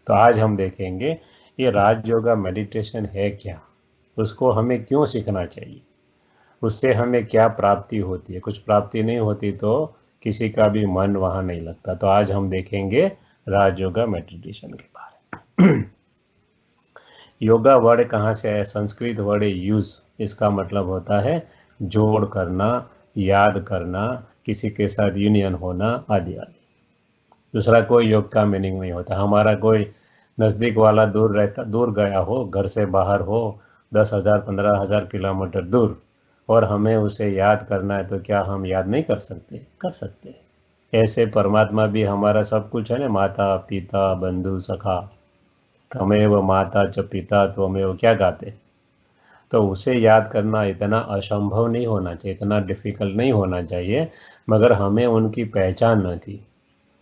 तो आज हम देखेंगे ये राजयोगा मेडिटेशन है क्या, उसको हमें क्यों सीखना चाहिए, उससे हमें क्या प्राप्ति होती है। कुछ प्राप्ति नहीं होती तो किसी का भी मन वहाँ नहीं लगता। तो आज हम देखेंगे राजयोगा मेडिटेशन के बारे में। योगा वर्ड कहाँ से है? संस्कृत वर्ड यूज, इसका मतलब होता है जोड़ करना, याद करना, किसी के साथ यूनियन होना आदि आदि। दूसरा कोई योग का मीनिंग नहीं होता। हमारा कोई नज़दीक वाला दूर गया हो, घर से बाहर हो, 10,000 15,000 किलोमीटर दूर, और हमें उसे याद करना है, तो क्या हम याद नहीं कर सकते? कर सकते हैं। ऐसे परमात्मा भी हमारा सब कुछ है ना, माता पिता बंधु सखा, त्वमेव माता च पिता त्वमेव, क्या गाते। तो उसे याद करना इतना असंभव नहीं होना चाहिए, इतना डिफिकल्ट नहीं होना चाहिए, मगर हमें उनकी पहचान न थी,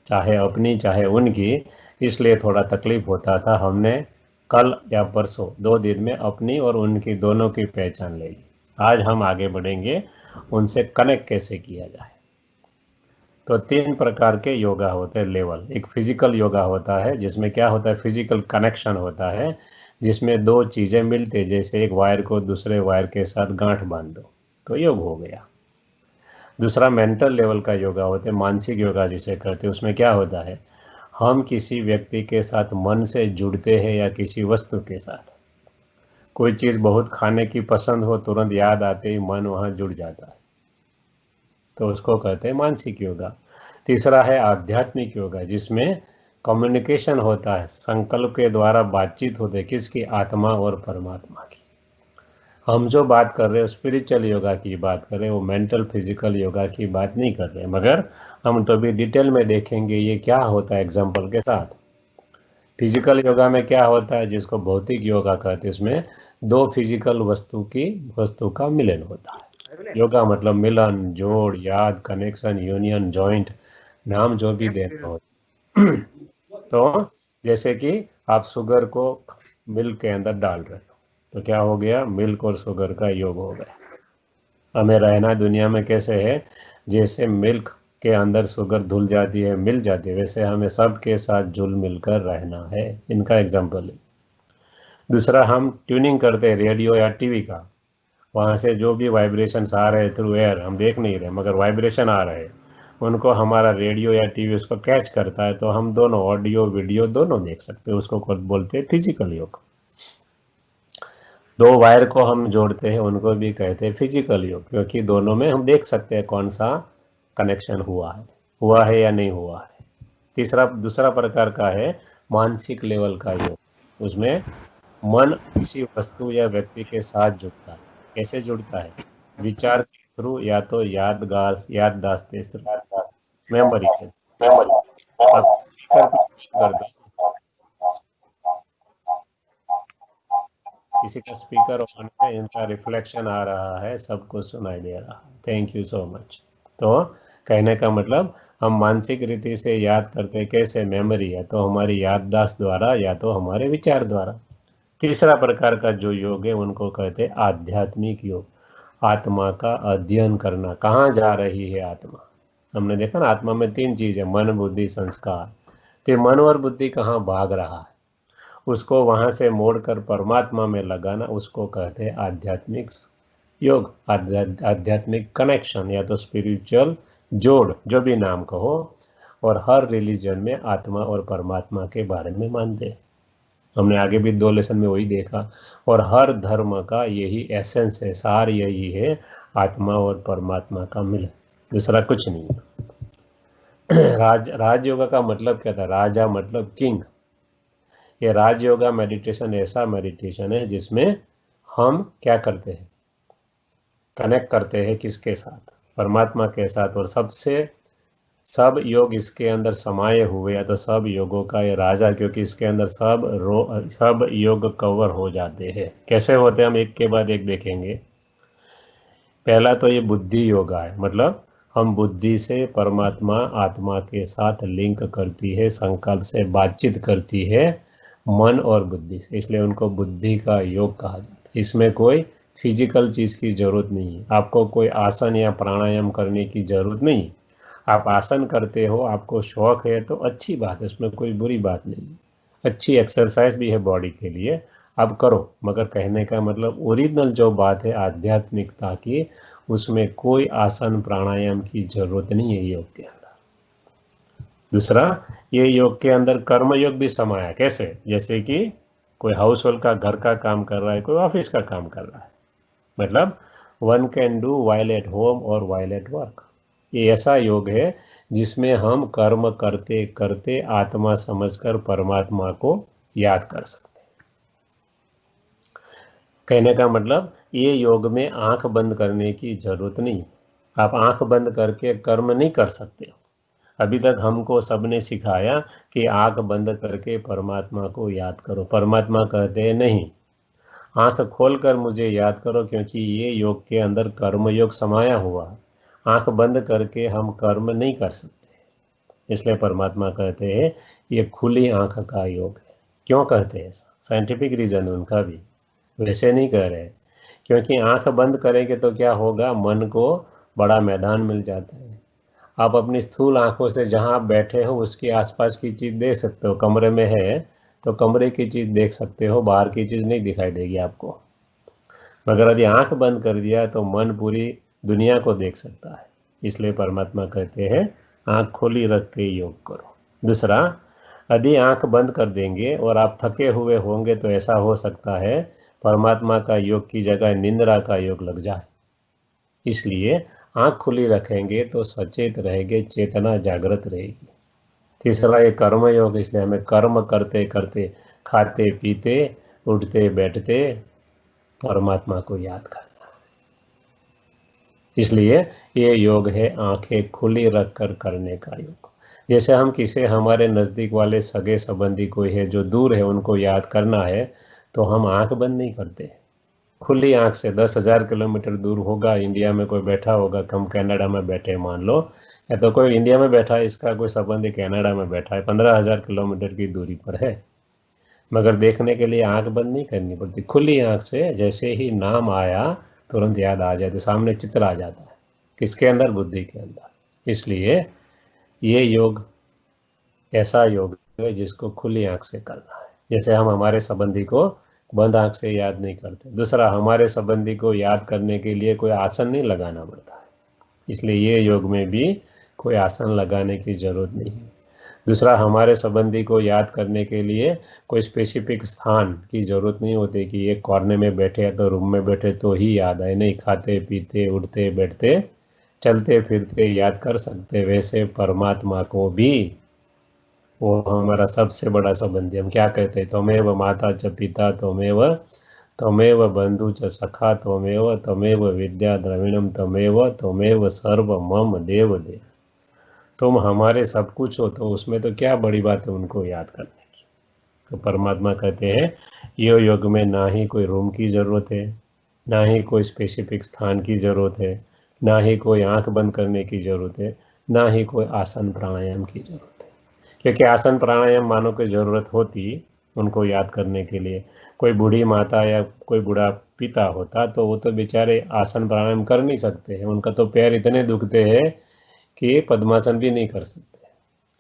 चाहे अपनी चाहे उनकी, इसलिए थोड़ा तकलीफ होता था। हमने कल या परसों 2 दिन में अपनी और उनकी दोनों की पहचान ले ली। आज हम आगे बढ़ेंगे, उनसे कनेक्ट कैसे किया जाए। तो 3 प्रकार के योगा होते हैं लेवल। एक फिजिकल योगा होता है, जिसमें क्या होता है, फिजिकल कनेक्शन होता है, जिसमें 2 चीज़ें मिलते, जैसे एक वायर को दूसरे वायर के साथ गांठ बांध दो, तो योग हो गया। दूसरा मेंटल लेवल का योगा होता है, मानसिक योगा जिसे कहते हैं। उसमें क्या होता है, हम किसी व्यक्ति के साथ मन से जुड़ते हैं या किसी वस्तु के साथ। कोई चीज़ बहुत खाने की पसंद हो, तुरंत याद आते ही मन वहाँ जुड़ जाता है, तो उसको कहते हैं मानसिक योगा। तीसरा है आध्यात्मिक योगा, जिसमें कम्युनिकेशन होता है, संकल्प के द्वारा बातचीत होती है, किसकी? आत्मा और परमात्मा की। हम जो बात कर रहे हैं स्पिरिचुअल योगा की बात कर रहे हैं, वो मेंटल फिजिकल योगा की बात नहीं कर रहे हैं, मगर हम तो भी डिटेल में देखेंगे ये क्या होता है एग्जाम्पल के साथ। फिजिकल योगा में क्या होता है, जिसको भौतिक योगा कहते हैं, इसमें 2 फिजिकल वस्तु का मिलन होता है। योगा मतलब मिलन, जोड़, याद, कनेक्शन, यूनियन, जॉइंट, नाम जो भी देना हो। तो जैसे कि आप शुगर को मिल्क के अंदर डाल रहे हो, तो क्या हो गया, मिल्क और शुगर का योग हो गया। हमें रहना दुनिया में कैसे है, जैसे मिल्क के अंदर शुगर धुल जाती है, मिल जाती है, वैसे हमें सबके साथ जुल मिलकर रहना है। इनका एग्जाम्पल है। दूसरा, हम ट्यूनिंग करते हैं रेडियो या टीवी का, वहाँ से जो भी वाइब्रेशंस आ रहे हैं थ्रू एयर, हम देख नहीं रहे मगर वाइब्रेशन आ रहे हैं, उनको हमारा रेडियो या टीवी उसको कैच करता है, तो हम दोनों ऑडियो वीडियो दोनों देख सकते हैं। उसको बोलते हैं फिजिकल योग। 2 वायर को हम जोड़ते हैं, उनको भी कहते हैं फिजिकल योग, क्योंकि दोनों में हम देख सकते हैं कौन सा कनेक्शन हुआ है या नहीं हुआ है। दूसरा प्रकार का है मानसिक लेवल का योग। उसमें मन किसी वस्तु या व्यक्ति के साथ जुड़ता है। कैसे जुड़ता है? विचार के थ्रू, या तो याददाश्त के थ्रू, मेमोरी के थ्रू। आप स्पीकर पे कर दो, किसी का स्पीकर ऑन है, इनका रिफ्लेक्शन आ रहा है, सबको सुनाई दे रहा है। Thank you so much. तो कहने का मतलब, हम मानसिक रीति से याद करते हैं, कैसे? मेमोरी है तो हमारी याददाश्त द्वारा, या तो हमारे विचार द्वारा। तीसरा प्रकार का जो योग है, उनको कहते हैं आध्यात्मिक योग। आत्मा का अध्ययन करना, कहाँ जा रही है आत्मा। हमने देखा ना, आत्मा में 3 चीज है, मन बुद्धि संस्कार। तो मन और बुद्धि कहाँ भाग रहा है, उसको वहां से मोड़कर परमात्मा में लगाना, उसको कहते हैं आध्यात्मिक योग, आध्यात्मिक कनेक्शन, या तो स्पिरिचुअल जोड़, जो भी नाम कहो। और हर रिलीजन में आत्मा और परमात्मा के बारे में मानते हैं। हमने आगे भी 2 लेसन में वही देखा। और हर धर्म का यही एसेंस है, सार यही है, आत्मा और परमात्मा का मिलन, दूसरा कुछ नहीं। राजयोग का मतलब क्या था? राजा मतलब किंग। ये राजयोगा मेडिटेशन ऐसा मेडिटेशन है जिसमें हम क्या करते हैं, कनेक्ट करते हैं किसके साथ? परमात्मा के साथ। और सब योग इसके अंदर समाये हुए, या तो सब योगों का ये राजा, क्योंकि इसके अंदर सब योग कवर हो जाते हैं। कैसे होते हैं, हम एक के बाद एक देखेंगे। पहला तो ये बुद्धि योगा है, मतलब हम बुद्धि से परमात्मा आत्मा के साथ लिंक करती है, संकल्प से बातचीत करती है, मन और बुद्धि से, इसलिए उनको बुद्धि का योग कहा जाता है। इसमें कोई फिजिकल चीज़ की जरूरत नहीं है, आपको कोई आसन या प्राणायाम करने की जरूरत नहीं। आप आसन करते हो, आपको शौक है तो अच्छी बात है, उसमें कोई बुरी बात नहीं। अच्छी एक्सरसाइज भी है बॉडी के लिए, अब करो। मगर कहने का मतलब ओरिजिनल जो बात है आध्यात्मिकता की, उसमें कोई आसन प्राणायाम की जरूरत नहीं है योग के अंदर। दूसरा, ये योग के अंदर कर्म योग भी समाया। कैसे? जैसे कि कोई हाउस होल्ड का घर का काम कर रहा है, कोई ऑफिस का काम कर रहा है, मतलब one can do while at home और वाइल एट वर्क। ये ऐसा योग है जिसमें हम कर्म करते करते आत्मा समझकर परमात्मा को याद कर सकते हैं। कहने का मतलब ये योग में आंख बंद करने की जरूरत नहीं। आप आंख बंद करके कर्म नहीं कर सकते हो। अभी तक हमको सबने सिखाया कि आंख बंद करके परमात्मा को याद करो। परमात्मा कहते हैं नहीं, आंख खोलकर मुझे याद करो, क्योंकि ये योग के अंदर कर्म योग समाया हुआ है। आंख बंद करके हम कर्म नहीं कर सकते। इसलिए परमात्मा कहते हैं ये खुली आंख का योग है। क्यों कहते हैं ऐसा? साइंटिफिक रीजन उनका भी, वैसे नहीं कह रहे। क्योंकि आंख बंद करेंगे तो क्या होगा, मन को बड़ा मैदान मिल जाता है। आप अपनी स्थूल आंखों से जहां आप बैठे हो उसके आसपास की चीज देख सकते हो। कमरे में है तो कमरे की चीज देख सकते हो, बाहर की चीज नहीं दिखाई देगी आपको। मगर यदि आंख बंद कर दिया तो मन पूरी दुनिया को देख सकता है। इसलिए परमात्मा कहते हैं आंख खोली रख के योग करो। दूसरा, यदि आंख बंद कर देंगे और आप थके हुए होंगे तो ऐसा हो सकता है परमात्मा का योग की जगह निंद्रा का योग लग जाए। इसलिए आंख खुली रखेंगे तो सचेत रहेंगे, चेतना जागृत रहेगी। तीसरा, ये कर्म योग, इसलिए हमें कर्म करते करते, खाते पीते, उठते बैठते परमात्मा को याद करना। इसलिए ये योग है आंखें खुली रखकर करने का योग। जैसे हम किसी हमारे नज़दीक वाले सगे संबंधी कोई है जो दूर है, उनको याद करना है तो हम आंख बंद नहीं करते, खुली आंख से 10,000 किलोमीटर दूर होगा, इंडिया में कोई बैठा होगा, हम कनाडा में बैठे मान लो, या तो कोई इंडिया में बैठा है, इसका कोई संबंधी कनाडा में बैठा है, 15,000 किलोमीटर की दूरी पर है, मगर देखने के लिए आंख बंद नहीं करनी पड़ती। खुली आंख से जैसे ही नाम आया तुरंत याद आ जाते, सामने चित्र आ जाता है। किसके अंदर? बुद्धि के अंदर। इसलिए ये योग ऐसा योग है जिसको खुली आंख से करना है। जैसे हम हमारे संबंधी को बंद आंख से याद नहीं करते। दूसरा, हमारे संबंधी को याद करने के लिए कोई आसन नहीं लगाना पड़ता है। इसलिए ये योग में भी कोई आसन लगाने की जरूरत नहीं है। दूसरा, हमारे संबंधी को याद करने के लिए कोई स्पेसिफिक स्थान की जरूरत नहीं होती कि एक कॉर्नर में बैठे तो रूम में बैठे तो ही याद आए। नहीं, खाते पीते उठते बैठते चलते फिरते याद कर सकते। वैसे परमात्मा को भी, वो हमारा सबसे बड़ा संबंधी, हम क्या कहते हैं, त्वमेव माता च पिता त्वमेव त्वमेव बंधु च सखा त्वमेव त्वमेव विद्या द्रविणम त्वमेव त्वमेव सर्व मम देव देव। तुम हमारे सब कुछ हो, तो उसमें तो क्या बड़ी बात है उनको याद करने की। तो परमात्मा कहते हैं ये योग में ना ही कोई रूम की जरूरत है, ना ही कोई स्पेसिफिक स्थान की जरूरत है, ना ही कोई आंख बंद करने की जरूरत है, ना ही कोई आसन प्राणायाम की जरूरत है। क्योंकि आसन प्राणायाम मानो की जरूरत होती उनको याद करने के लिए, कोई बूढ़ी माता या कोई बूढ़ा पिता होता तो वो तो बेचारे आसन प्राणायाम कर नहीं सकते हैं, उनका तो पैर इतने दुखते हैं कि पद्मासन भी नहीं कर सकते,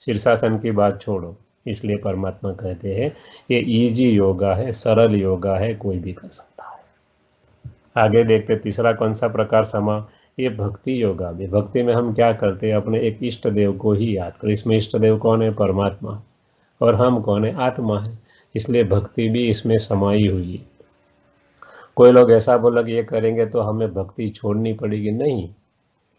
शीर्षासन की बात छोड़ो। इसलिए परमात्मा कहते हैं ये इजी योगा है, सरल योगा है, कोई भी कर सकता है। आगे देखते तीसरा कौन सा प्रकार समा, ये भक्ति योगा भी। भक्ति में हम क्या करते हैं, अपने एक इष्ट देव को ही याद करें। इसमें इष्ट देव कौन है? परमात्मा। और हम कौन है? आत्मा है। इसलिए भक्ति भी इसमें समाई हुई है। कोई लोग ऐसा बोला कि ये करेंगे तो हमें भक्ति छोड़नी पड़ेगी, नहीं,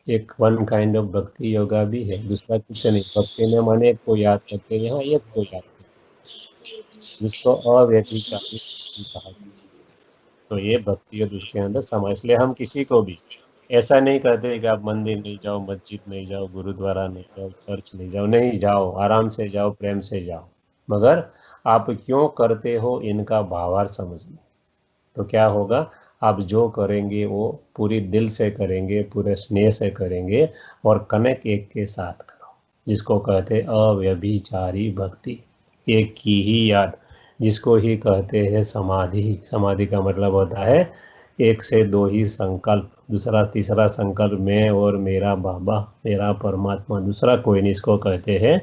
एक वन काइंड ऑफ भक्ति योगा भी है, दूसरा कुछ नहीं। भक्ति में मन एक को याद करते हैं, यहाँ एक को याद करते हैं, जिसको अव्यभिचारी कहा जाता है। तो ये भक्ति और उसके अंदर समा। इसलिए हम किसी को भी ऐसा नहीं कहते कि आप मंदिर नहीं जाओ, मस्जिद नहीं जाओ, गुरुद्वारा नहीं जाओ, चर्च नहीं जाओ। नहीं जाओ, आराम से जाओ, प्रेम से जाओ, मगर आप क्यों करते हो इनका भावार्थ समझ लो। तो क्या होगा, आप जो करेंगे वो पूरी दिल से करेंगे, पूरे स्नेह से करेंगे और कनेक्ट एक के साथ करो, जिसको कहते हैं अव्यभिचारी भक्ति, एक की ही याद, जिसको ही कहते हैं समाधि। समाधि का मतलब होता है एक से दो ही संकल्प, दूसरा तीसरा संकल्प मैं और मेरा बाबा, मेरा परमात्मा, दूसरा कोई नहीं। इसको कहते हैं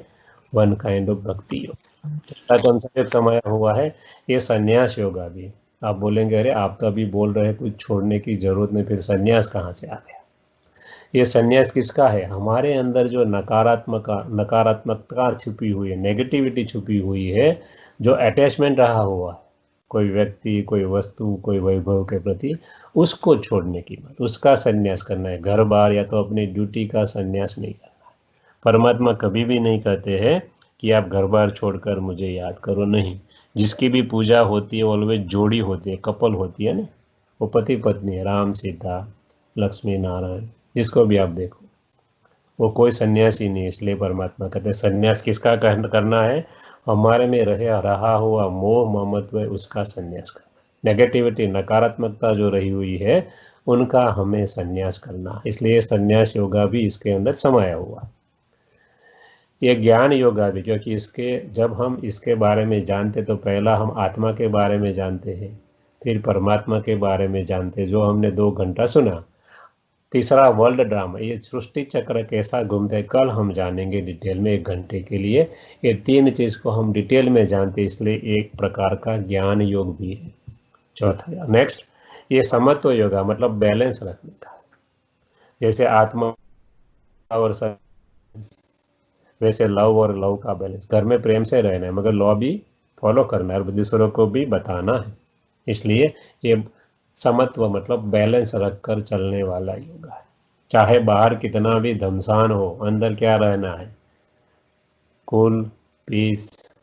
वन काइंड ऑफ भक्ति योग। कौन सा योग समाया हुआ है? ये संन्यास योगा भी। आप बोलेंगे अरे आप तो अभी बोल रहे हैं कुछ छोड़ने की जरूरत नहीं, फिर संन्यास कहाँ से आ गया? ये संन्यास किसका है? हमारे अंदर जो नकारात्मकता छुपी हुई है, नेगेटिविटी छुपी हुई है, जो अटैचमेंट रहा हुआ है कोई व्यक्ति, कोई वस्तु, कोई वैभव के प्रति, उसको छोड़ने की बात, उसका संन्यास करना है। घर बार या तो अपनी ड्यूटी का संन्यास नहीं करना है। परमात्मा कभी भी नहीं कहते हैं कि आप घर बार छोड़कर मुझे याद करो, नहीं। जिसकी भी पूजा होती है ऑलवेज जोड़ी होती है, कपल होती है ना, वो पति पत्नी है, राम सीता, लक्ष्मी नारायण, जिसको भी आप देखो, वो कोई सन्यासी नहीं। इसलिए परमात्मा कहते हैं सन्यास किसका करना है? हमारे में रहा हुआ मोह ममत्व है, उसका सन्यास करना। नेगेटिविटी, नकारात्मकता जो रही हुई है, उनका हमें सन्यास करना। इसलिए सन्यास योगा भी इसके अंदर समाया हुआ। ये ज्ञान योगा भी, क्योंकि इसके जब हम इसके बारे में जानते तो पहला हम आत्मा के बारे में जानते हैं, फिर परमात्मा के बारे में जानते, जो हमने 2 घंटा सुना। तीसरा वर्ल्ड ड्रामा, ये सृष्टि चक्र कैसा घूमता है, कल हम जानेंगे डिटेल में 1 घंटे के लिए। ये 3 चीज को हम डिटेल में जानते, इसलिए एक प्रकार का ज्ञान योग भी है। चौथा नेक्स्ट, ये समत्व योगा, मतलब बैलेंस रखने का। जैसे आत्मा और वैसे लव और लव का बैलेंस, घर में प्रेम से रहना है मगर लॉ भी फॉलो करना है और दूसरों को भी बताना है। इसलिए ये समत्व मतलब बैलेंस रखकर चलने वाला योगा है। चाहे बाहर कितना भी धमसान हो, अंदर क्या रहना है? कूल, पीस,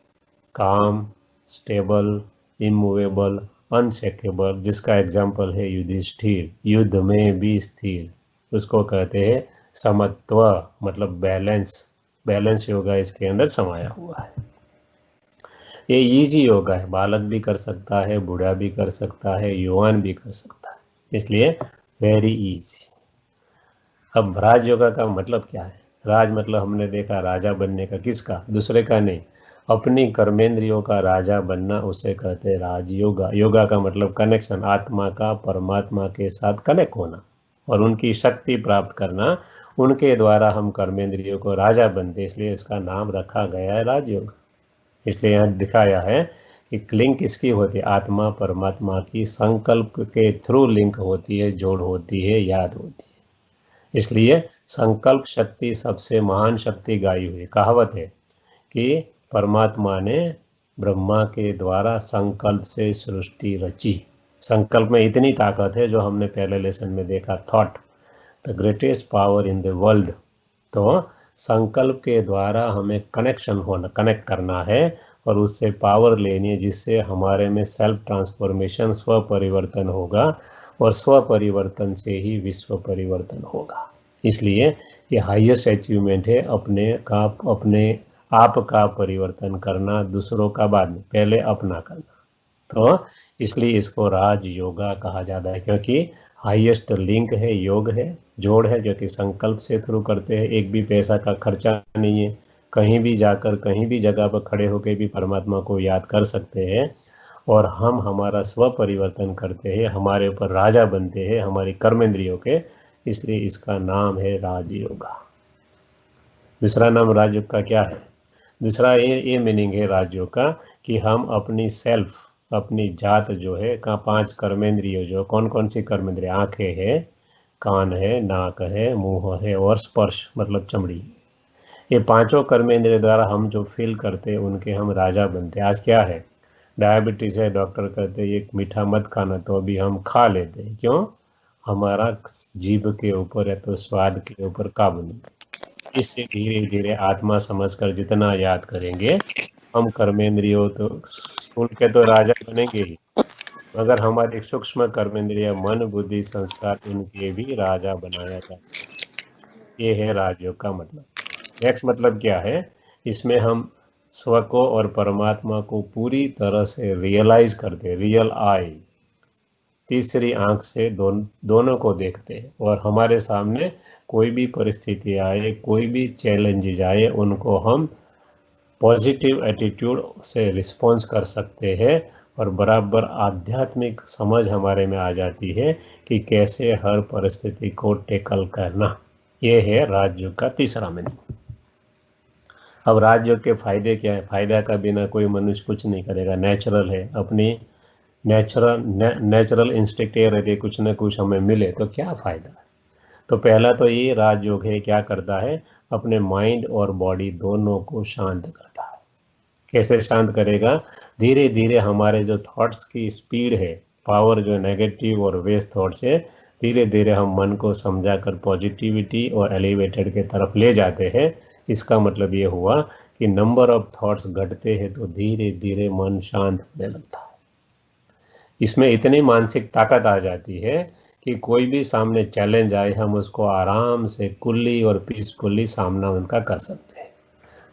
काम, स्टेबल, इमूवेबल, अनशेकेबल, जिसका एग्जाम्पल है युधिष्ठिर, युद्ध में भी स्थिर। उसको कहते हैं समत्व, मतलब बैलेंस। बैलेंस योगा इसके अंदर समाया हुआ है। ये इजी योगा है, बालक भी कर सकता है, बूढ़ा भी कर सकता है, युवान भी कर सकता है, इसलिए वेरी इजी। अब राज योगा का मतलब क्या है? राज मतलब हमने देखा राजा बनने का, किसका? दूसरे का नहीं, अपनी कर्मेंद्रियों का राजा बनना, उसे कहते हैं राज योगा। योगा का मतलब कनेक्शन, आत्मा का परमात्मा के साथ कनेक्ट होना और उनकी शक्ति प्राप्त करना। उनके द्वारा हम कर्मेंद्रियों को राजा बनते, इसलिए इसका नाम रखा गया है राजयोग। इसलिए यहाँ दिखाया है कि लिंक किसकी होती है? आत्मा परमात्मा की संकल्प के थ्रू लिंक होती है, जोड़ होती है, याद होती है। इसलिए संकल्प शक्ति सबसे महान शक्ति गाई हुई। कहावत है कि परमात्मा ने ब्रह्मा के द्वारा संकल्प से सृष्टि रची। संकल्प में इतनी ताकत है, जो हमने पहले लेसन में देखा, thought the greatest power in the world. तो संकल्प के द्वारा हमें कनेक्ट करना है और उससे पावर लेनी है, जिससे हमारे में सेल्फ ट्रांसफॉर्मेशन, स्व परिवर्तन होगा और स्व परिवर्तन से ही विश्व परिवर्तन होगा। इसलिए ये हाईएस्ट अचीवमेंट है, अपने आप का परिवर्तन करना, दूसरों का बाद में, पहले अपना करना। तो इसलिए इसको राज योगा कहा जाता है, क्योंकि हाईएस्ट लिंक है, योग है, जोड़ है, जो कि संकल्प से थ्रू करते हैं। एक भी पैसा का खर्चा नहीं है, कहीं भी जाकर कहीं भी जगह पर खड़े होकर भी परमात्मा को याद कर सकते हैं और हम हमारा स्व परिवर्तन करते हैं, हमारे ऊपर राजा बनते हैं हमारी कर्मेंद्रियों के। इसलिए इसका नाम है राजयोगा। दूसरा नाम राजयोग का क्या है? दूसरा ये मीनिंग है राजयोग का कि हम अपनी सेल्फ, अपनी जात जो है का 5 कर्मेंद्रिय, जो कौन कौन सी कर्मेंद्रिय? आंखें है, कान है, नाक है, मुंह है और स्पर्श मतलब चमड़ी। ये 5 कर्मेंद्रिय द्वारा हम जो फील करते हैं, उनके हम राजा बनते हैं। आज क्या है? डायबिटीज है, डॉक्टर कहते हैं ये मीठा मत खाना, तो अभी हम खा लेते हैं। क्यों? हमारा जीभ के ऊपर है तो स्वाद के ऊपर काबू नहीं। इससे धीरे धीरे आत्मा समझकर जितना याद करेंगे, हम कर्मेंद्रियों तो सुन के तो राजा बनेंगे ही, मगर हमारे सूक्ष्म कर्मेंद्रिय मन बुद्धि संस्कार, उनके भी राजा बनाया जा सकता। ये है राजयोग का मतलब। नेक्स्ट मतलब क्या है? इसमें हम स्व को और परमात्मा को पूरी तरह से रियलाइज करते हैं, रियल आई, तीसरी आंख से दोनों को देखते हैं और हमारे सामने कोई भी परिस्थिति आए, कोई भी चैलेंजेज आए, उनको हम पॉजिटिव एटीट्यूड से रिस्पॉन्स कर सकते हैं और बराबर आध्यात्मिक समझ हमारे में आ जाती है कि कैसे हर परिस्थिति को टैकल करना। ये है राजयोग का तीसरा मीनिंग। अब राजयोग के फायदे क्या है? फायदा का बिना कोई मनुष्य कुछ नहीं करेगा, नेचुरल है, अपनी नेचुरल इंस्टिंक्ट ये रहती है कुछ ना कुछ हमें मिले तो क्या फायदा है। तो पहला तो ये राजयोग है, क्या करता है, अपने माइंड और बॉडी दोनों को शांत करता है। कैसे शांत करेगा? धीरे धीरे हमारे जो थॉट्स की स्पीड है, पावर जो नेगेटिव और वेस्ट थॉट्स है, धीरे धीरे हम मन को समझाकर पॉजिटिविटी और एलिवेटेड के तरफ ले जाते हैं। इसका मतलब ये हुआ कि नंबर ऑफ थॉट्स घटते हैं तो धीरे धीरे मन शांत होने लगता है। इसमें इतनी मानसिक ताकत आ जाती है कि कोई भी सामने चैलेंज आए हम उसको आराम से कुल्ली और पीसफुली सामना उनका कर सकते हैं।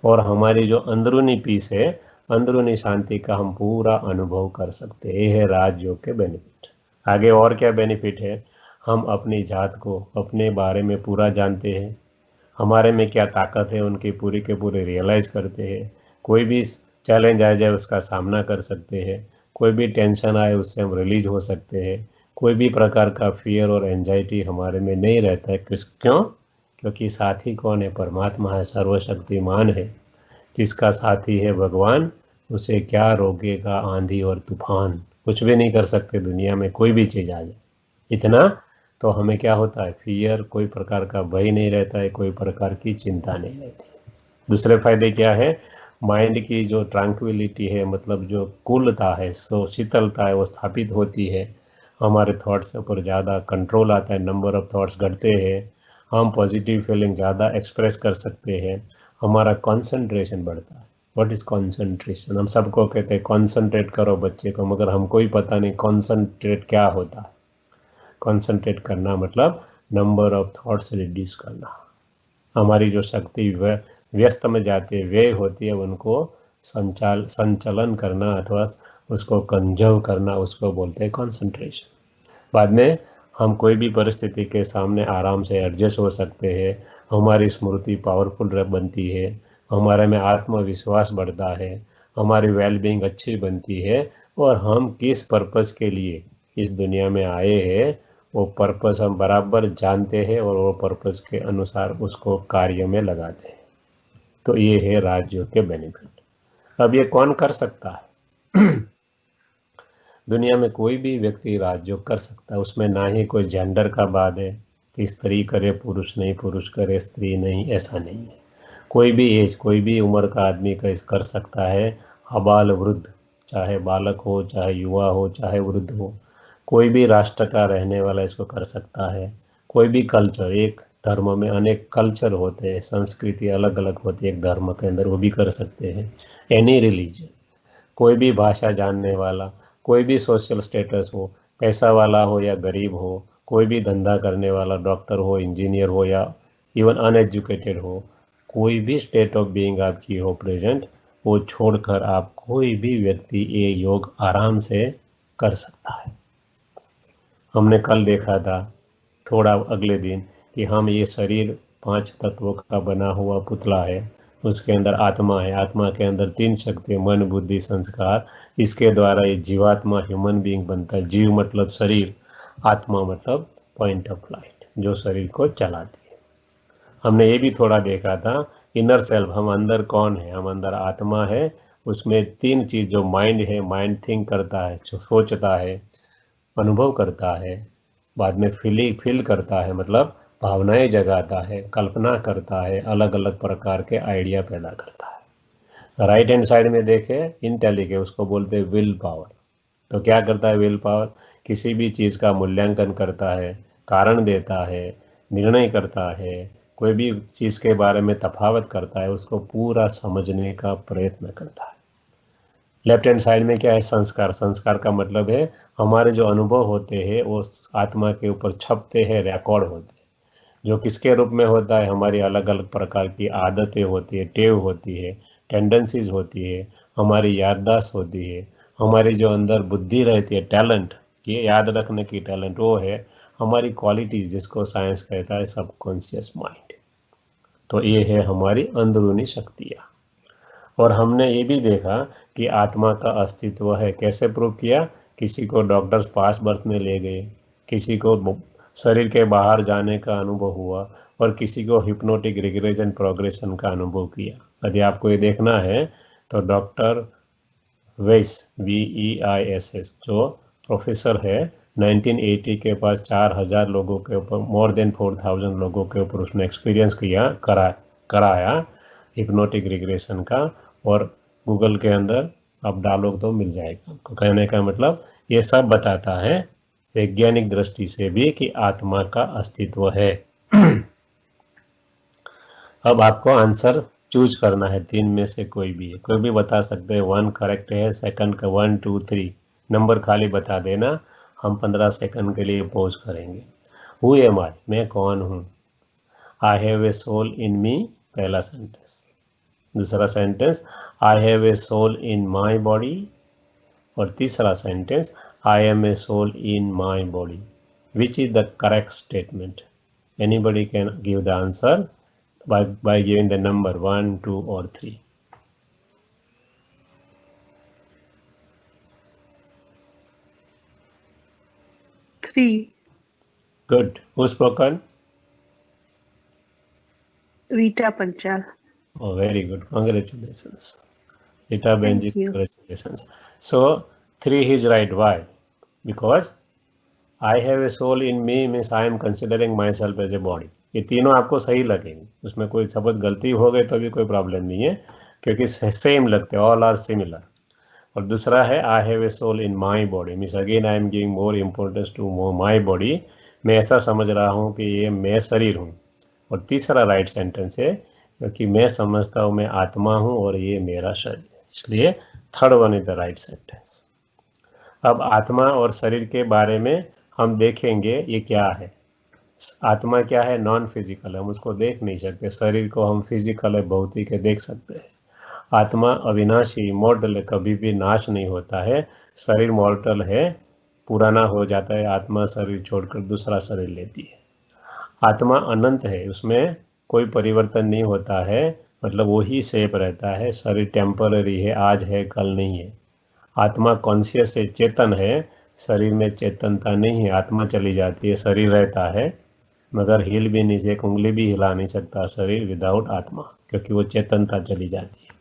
और हमारी जो अंदरूनी पीस है, अंदरूनी शांति का हम पूरा अनुभव कर सकते हैं। ये है राजयोग के बेनिफिट। आगे और क्या बेनिफिट है? हम अपनी जात को, अपने बारे में पूरा जानते हैं, हमारे में क्या ताकत है उनकी पूरी के पूरे रियलाइज़ करते हैं। कोई भी चैलेंज आ जाए उसका सामना कर सकते हैं, कोई भी टेंशन आए उससे हम रिलीज हो सकते हैं, कोई भी प्रकार का फियर और एंजाइटी हमारे में नहीं रहता है। क्यों? क्योंकि साथी कौन है? परमात्मा है, सर्वशक्तिमान है। जिसका साथी है भगवान, उसे क्या रोकेगा आंधी और तूफान, कुछ भी नहीं कर सकते दुनिया में, कोई भी चीज़ आ जाए। इतना तो हमें क्या होता है? फियर, कोई प्रकार का भय नहीं रहता है, कोई प्रकार की चिंता नहीं रहती। दूसरे फायदे क्या है? माइंड की जो ट्रैंक्विलिटी है, मतलब जो कूलता है, सो शीतलता है, वो स्थापित होती है। हमारे थॉट्स के ऊपर ज़्यादा कंट्रोल आता है, नंबर ऑफ थॉट्स घटते हैं, हम पॉजिटिव फीलिंग ज़्यादा एक्सप्रेस कर सकते हैं, हमारा कंसंट्रेशन बढ़ता है। What is concentration? हम सबको कहते हैं कंसंट्रेट करो बच्चे को, मगर हमको ही पता नहीं कंसंट्रेट क्या होता है। कंसंट्रेट करना मतलब नंबर ऑफ थॉट्स रिड्यूस करना। हमारी जो शक्ति व्यस्त में जाती है, व्यय होती है, उनको संचलन करना अथवा उसको कंजर्व करना, उसको बोलते हैं कंसंट्रेशन। बाद में हम कोई भी परिस्थिति के सामने आराम से एडजस्ट हो सकते हैं, हमारी स्मृति पावरफुल बनती है, हमारे में आत्मविश्वास बढ़ता है, हमारी वेलबींग अच्छी बनती है, और हम किस पर्पस के लिए इस दुनिया में आए हैं वो पर्पस हम बराबर जानते हैं और वो पर्पस के अनुसार उसको कार्य में लगाते हैं। तो ये है राजयोग के बेनिफिट। अब ये कौन कर सकता है? दुनिया में कोई भी व्यक्ति राजयोग कर सकता है, उसमें ना ही कोई जेंडर का बात है कि स्त्री करे पुरुष नहीं, पुरुष करे स्त्री नहीं, ऐसा नहीं है। कोई भी एज, कोई भी उम्र का आदमी का इस कर सकता है, अबाल वृद्ध, चाहे बालक हो, चाहे युवा हो, चाहे वृद्ध हो, कोई भी राष्ट्र का रहने वाला इसको कर सकता है। कोई भी कल्चर, एक धर्म में अनेक कल्चर होते हैं, संस्कृति अलग अलग होती है एक धर्म के अंदर, वो भी कर सकते हैं। एनी रिलीजन, कोई भी भाषा जानने वाला, कोई भी सोशल स्टेटस हो, पैसा वाला हो या गरीब हो, कोई भी धंधा करने वाला, डॉक्टर हो, इंजीनियर हो या इवन अनएजुकेटेड हो, कोई भी स्टेट ऑफ बीइंग आपकी हो प्रेजेंट, वो छोड़कर आप कोई भी व्यक्ति ये योग आराम से कर सकता है। हमने कल देखा था, थोड़ा अगले दिन, कि हम ये शरीर 5 तत्वों का बना हुआ पुतला है, उसके अंदर आत्मा है, आत्मा के अंदर 3 शक्ति, मन बुद्धि संस्कार, इसके द्वारा ये जीवात्मा ह्यूमन बीइंग बनता है। जीव मतलब शरीर, आत्मा मतलब पॉइंट ऑफ लाइट, जो शरीर को चलाती है। हमने ये भी थोड़ा देखा था, इनर सेल्फ, हम अंदर कौन है? हम अंदर आत्मा है, उसमें 3 चीज़, जो माइंड है, माइंड थिंक करता है, जो सोचता है, अनुभव करता है, बाद में फील करता है, मतलब भावनाएं जगाता है, कल्पना करता है, अलग अलग प्रकार के आइडिया पैदा करता है। राइट हैंड साइड में देखें इंटेलिजेंस, उसको बोलते हैं विल पावर। तो क्या करता है विल पावर? किसी भी चीज़ का मूल्यांकन करता है, कारण देता है, निर्णय करता है, कोई भी चीज़ के बारे में तफावत करता है, उसको पूरा समझने का प्रयत्न करता है। लेफ्ट हैंड साइड में क्या है? संस्कार। संस्कार का मतलब है हमारे जो अनुभव होते हैं वो आत्मा के ऊपर छपते हैं, रिकॉर्ड होते हैं। जो किसके रूप में होता है? हमारी अलग अलग प्रकार की आदतें होती है, टेव होती है, टेंडेंसीज होती है, हमारी याददाश्त होती है, हमारी जो अंदर बुद्धि रहती है, टैलेंट, ये याद रखने की टैलेंट, वो है हमारी क्वालिटीज, जिसको साइंस कहता है सबकॉन्शियस माइंड। तो ये है हमारी अंदरूनी शक्तियाँ। और हमने ये भी देखा कि आत्मा का अस्तित्व है। कैसे प्रूव किया? किसी को डॉक्टर्स पास बर्थ में ले गए, किसी को शरीर के बाहर जाने का अनुभव हुआ, और किसी को हिप्नोटिक रिग्रेशन प्रोग्रेशन का अनुभव किया। यदि आपको ये देखना है तो डॉक्टर वेस VEISS जो प्रोफेसर है 1980 के पास 4000 लोगों के ऊपर मोर देन 4000 लोगों के ऊपर उसने एक्सपीरियंस कराया हिप्नोटिक रिग्रेशन का, और गूगल के अंदर आप डालो तो मिल जाएगा आपको। कहने का मतलब ये सब बताता है वैज्ञानिक दृष्टि से भी कि आत्मा का अस्तित्व है। अब आपको आंसर चूज करना है, 3 में से कोई भी बता सकते हैं। 1 करेक्ट है, सेकंड का 1 2 3 नंबर खाली बता देना, हम 15 सेकंड के लिए पॉज करेंगे। हु एम आई, मैं कौन हूँ। आई हैव ए सोल इन मी, पहला सेंटेंस। दूसरा sentence, I have a soul in my body, और तीसरा sentence, I am a soul in my body. Which is the correct statement? Anybody can give the answer by giving the number 1, 2 or 3. 3. Good. Who's spoken? Rita Panchal. Oh, very good. Congratulations. Rita Benji, congratulations. So 3 is right. Why? Because I have a soul in me means I am considering myself as a body. ये तीनों आपको सही लगेंगे, उसमें कोई शब्द गलती हो गई तो भी कोई प्रॉब्लम नहीं है, क्योंकि सेम लगते हैं, ऑल आर सिमिलर। और दूसरा है I have a soul in my body, means again I am giving more importance to my body. मैं ऐसा समझ रहा हूँ कि ये मैं शरीर हूँ। और तीसरा राइट सेंटेंस है, क्योंकि मैं समझता हूँ मैं आत्मा हूँ और ये मेरा शरीर है, इसलिए third one is the right sentence. अब आत्मा और शरीर के बारे में हम देखेंगे ये क्या है। आत्मा क्या है? नॉन फिजिकल है, हम उसको देख नहीं सकते। शरीर को हम फिजिकल है, भौतिक है, देख सकते हैं। आत्मा अविनाशी इमॉर्टल है, कभी भी नाश नहीं होता है। शरीर मॉर्टल है, पुराना हो जाता है। आत्मा शरीर छोड़कर दूसरा शरीर लेती है। आत्मा अनंत है, उसमें कोई परिवर्तन नहीं होता है, मतलब वही सेफ रहता है। शरीर टेम्पररी है, आज है कल नहीं है। आत्मा कॉन्शियस है, चेतन है, शरीर में चेतनता नहीं है। आत्मा चली जाती है, शरीर रहता है, मगर हिल भी नहीं, एक उंगली भी हिला नहीं सकता शरीर विदाउट आत्मा, क्योंकि वो चेतनता चली जाती है।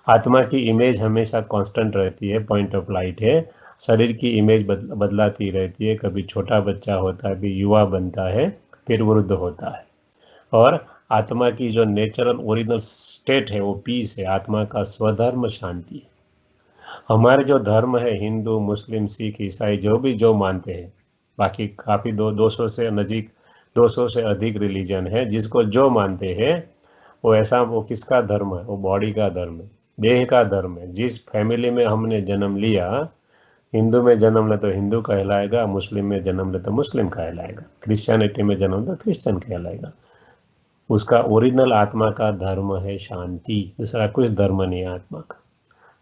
आत्मा की इमेज हमेशा कांस्टेंट रहती है, पॉइंट ऑफ लाइट है। शरीर की इमेज बदलाती रहती है, कभी छोटा बच्चा होता है, कभी युवा बनता है, फिर वृद्ध होता है। और आत्मा की जो नेचुरल ओरिजिनल स्टेट है वो पीस है। आत्मा का स्वधर्म शांति है। हमारे जो धर्म है, हिंदू, मुस्लिम, सिख, ईसाई, जो भी जो मानते हैं, बाकी काफ़ी 200 से नज़दीक 200 से अधिक रिलीजन है, जिसको जो मानते हैं वो ऐसा, वो किसका धर्म है? वो बॉडी का धर्म है, देह का धर्म है। जिस फैमिली में हमने जन्म लिया, हिंदू में जन्म ले तो हिंदू कहलाएगा, मुस्लिम में जन्म ले तो मुस्लिम कहलाएगा, क्रिश्चियनिटी में जन्म तो क्रिश्चियन कहलाएगा। उसका ओरिजिनल आत्मा का धर्म है शांति, दूसरा कुछ धर्म नहीं है आत्मा का।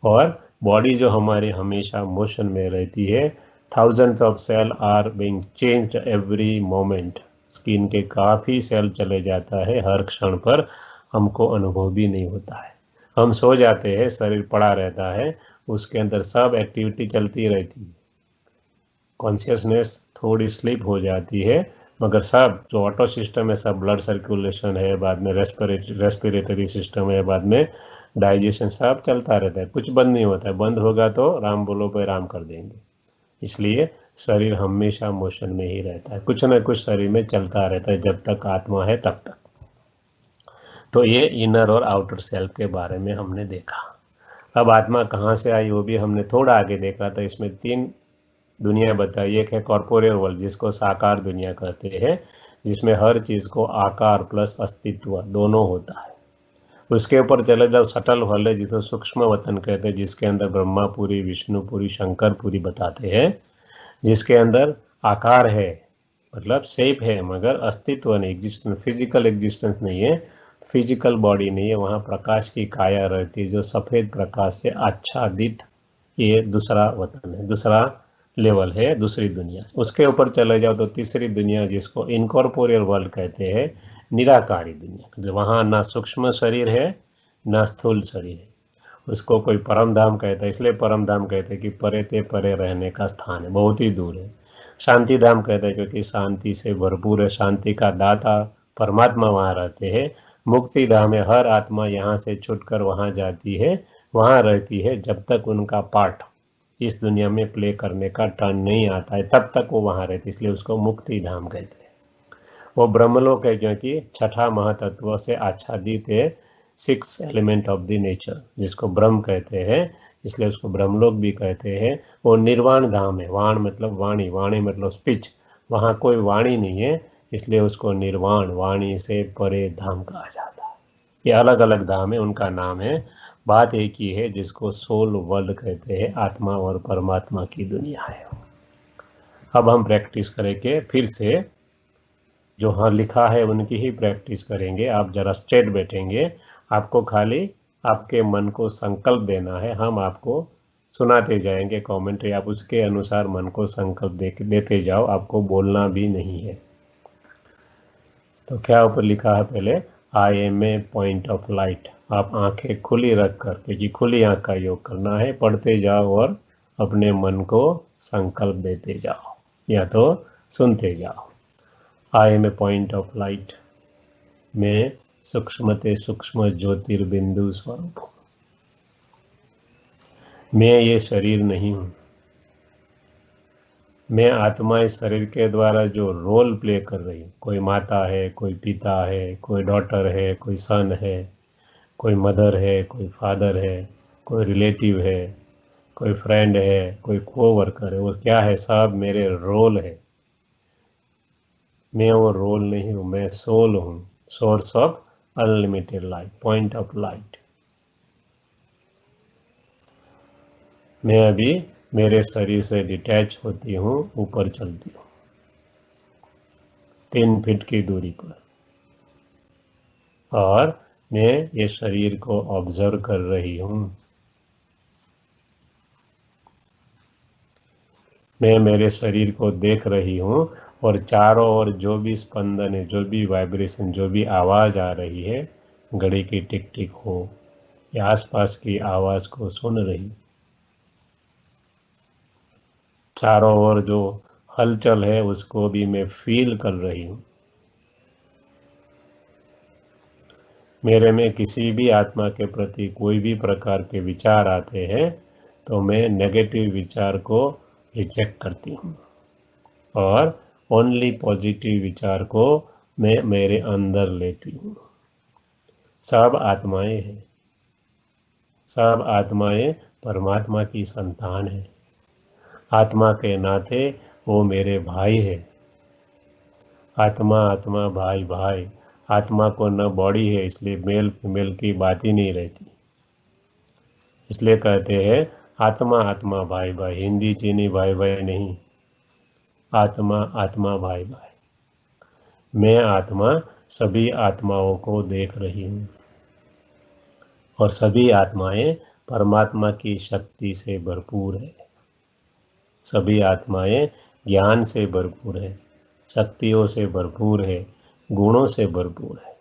और बॉडी जो हमारी हमेशा मोशन में रहती है, thousands of cell are being changed every moment. Skin के काफ़ी सेल चले जाता है हर क्षण पर, हमको अनुभव भी नहीं होता है। हम सो जाते हैं, शरीर पड़ा रहता है, उसके अंदर सब एक्टिविटी चलती रहती है, कॉन्शियसनेस थोड़ी स्लिप हो जाती है, मगर सब जो ऑटो सिस्टम है, सब ब्लड सर्कुलेशन है, बाद में रेस्पिरेटरी सिस्टम है, बाद में डाइजेशन, सब चलता रहता है, कुछ बंद नहीं होता है। बंद होगा तो राम बोलो पे राम कर देंगे। इसलिए शरीर हमेशा मोशन में ही रहता है, कुछ ना कुछ शरीर में चलता रहता है, जब तक आत्मा है तब तक। तो ये इनर और आउटर सेल्फ के बारे में हमने देखा। अब आत्मा कहाँ से आई वो भी हमने थोड़ा आगे देखा। तो इसमें 3 दुनिया बताई। एक है कॉर्पोरियल वर्ल्ड, जिसको साकार दुनिया कहते हैं, जिसमें हर चीज़ को आकार प्लस अस्तित्व दोनों होता है। उसके ऊपर चले जाओ सटल वर्ल्ड है, जिसे सूक्ष्म वतन कहते हैं, जिसके अंदर ब्रह्मापुरी, विष्णुपुरी, शंकरपुरी बताते हैं, जिसके अंदर आकार है, मतलब शेप है, मगर अस्तित्व नहीं, एग्जिस्टेंस, फिजिकल एग्जिस्टेंस नहीं है, फिजिकल बॉडी नहीं है। वहाँ प्रकाश की काया रहती है, जो सफ़ेद प्रकाश से आच्छादित, ये दूसरा वतन है, दूसरा लेवल है, दूसरी दुनिया। उसके ऊपर चले जाओ तो तीसरी दुनिया, जिसको इनकॉर्पोरियल वर्ल्ड कहते हैं, निराकारी दुनिया। वहाँ ना सूक्ष्म शरीर है ना स्थूल शरीर है, उसको कोई परम धाम कहता है। इसलिए परम धाम कहते हैं कि परे ते परे रहने का स्थान है, बहुत ही दूर है। शांति धाम कहते हैं क्योंकि शांति से भरपूर है, शांति का दाता परमात्मा वहाँ रहते हैं। मुक्ति धाम में हर आत्मा यहाँ से छुटकर वहाँ जाती है, वहाँ रहती है जब तक उनका पार्ट इस दुनिया में प्ले करने का टर्न नहीं आता है, तब तक वो वहाँ रहती है, इसलिए उसको मुक्ति धाम कहते हैं। वो ब्रह्मलोक है क्योंकि छठा महातत्व से आच्छादित है, 6 एलिमेंट ऑफ द नेचर, जिसको ब्रह्म कहते हैं, इसलिए उसको ब्रह्मलोक भी कहते हैं। वो निर्वाण धाम है, वाण मतलब वाणी, वाणी मतलब स्पीच, वहाँ कोई वाणी नहीं है, इसलिए उसको निर्वाण, वाणी से परे धाम कहा जाता है। ये अलग अलग धाम है, उनका नाम है, बात एक ही है, जिसको सोल वर्ल्ड कहते हैं, आत्मा और परमात्मा की दुनिया है। अब हम प्रैक्टिस करेंगे, फिर से जो हाँ लिखा है उनकी ही प्रैक्टिस करेंगे। आप जरा स्ट्रेट बैठेंगे, आपको खाली आपके मन को संकल्प देना है, हम आपको सुनाते जाएंगे कमेंट्री, आप उसके अनुसार मन को संकल्प देते जाओ, आपको बोलना भी नहीं है। तो क्या ऊपर लिखा है, पहले I am a point of light. आप आंखें खुली रख कर, क्योंकि खुली आंख का योग करना है, पढ़ते जाओ और अपने मन को संकल्प देते जाओ या तो सुनते जाओ। I am a point of light, मैं सूक्ष्मते सूक्ष्म ज्योतिर्बिंदु स्वरूप हूँ। मैं ये शरीर नहीं हूँ, मैं आत्मा इस शरीर के द्वारा जो रोल प्ले कर रही हूँ, कोई माता है, कोई पिता है, कोई डॉटर है, कोई सन है, कोई मदर है, कोई फादर है, कोई रिलेटिव है, कोई फ्रेंड है, कोई कोवर्कर है, वो क्या है, सब मेरे रोल है। मैं वो रोल नहीं हूँ, मैं सोल हूँ, source of unlimited light, point of light. मैं अभी मेरे शरीर से डिटैच होती हूँ, ऊपर चलती हूँ 3 फीट की दूरी पर, और मैं ये शरीर को ऑब्जर्व कर रही हूँ। मैं मेरे शरीर को देख रही हूँ, और चारों ओर जो भी स्पंदन है, जो भी वाइब्रेशन, जो भी आवाज़ आ रही है, घड़ी की टिक टिक हो या आसपास की आवाज़ को सुन रही। चारों ओर जो हलचल है उसको भी मैं फील कर रही हूँ। मेरे में किसी भी आत्मा के प्रति कोई भी प्रकार के विचार आते हैं तो मैं नेगेटिव विचार को रिजेक्ट करती हूँ, और ओनली पॉजिटिव विचार को मैं मेरे अंदर लेती हूँ। सब आत्माएं हैं, सब आत्माएं परमात्मा की संतान है। आत्मा के नाते वो मेरे भाई है। आत्मा आत्मा, भाई भाई। आत्मा को न बॉडी है, इसलिए मेल फीमेल की बात ही नहीं रहती। इसलिए कहते हैं आत्मा आत्मा भाई भाई, हिंदी चीनी भाई भाई नहीं, आत्मा आत्मा भाई भाई। मैं आत्मा सभी आत्माओं को देख रही हूँ, और सभी आत्माएं परमात्मा की शक्ति से भरपूर है। सभी आत्माएं ज्ञान से भरपूर है, शक्तियों से भरपूर है, गुणों से भरपूर है।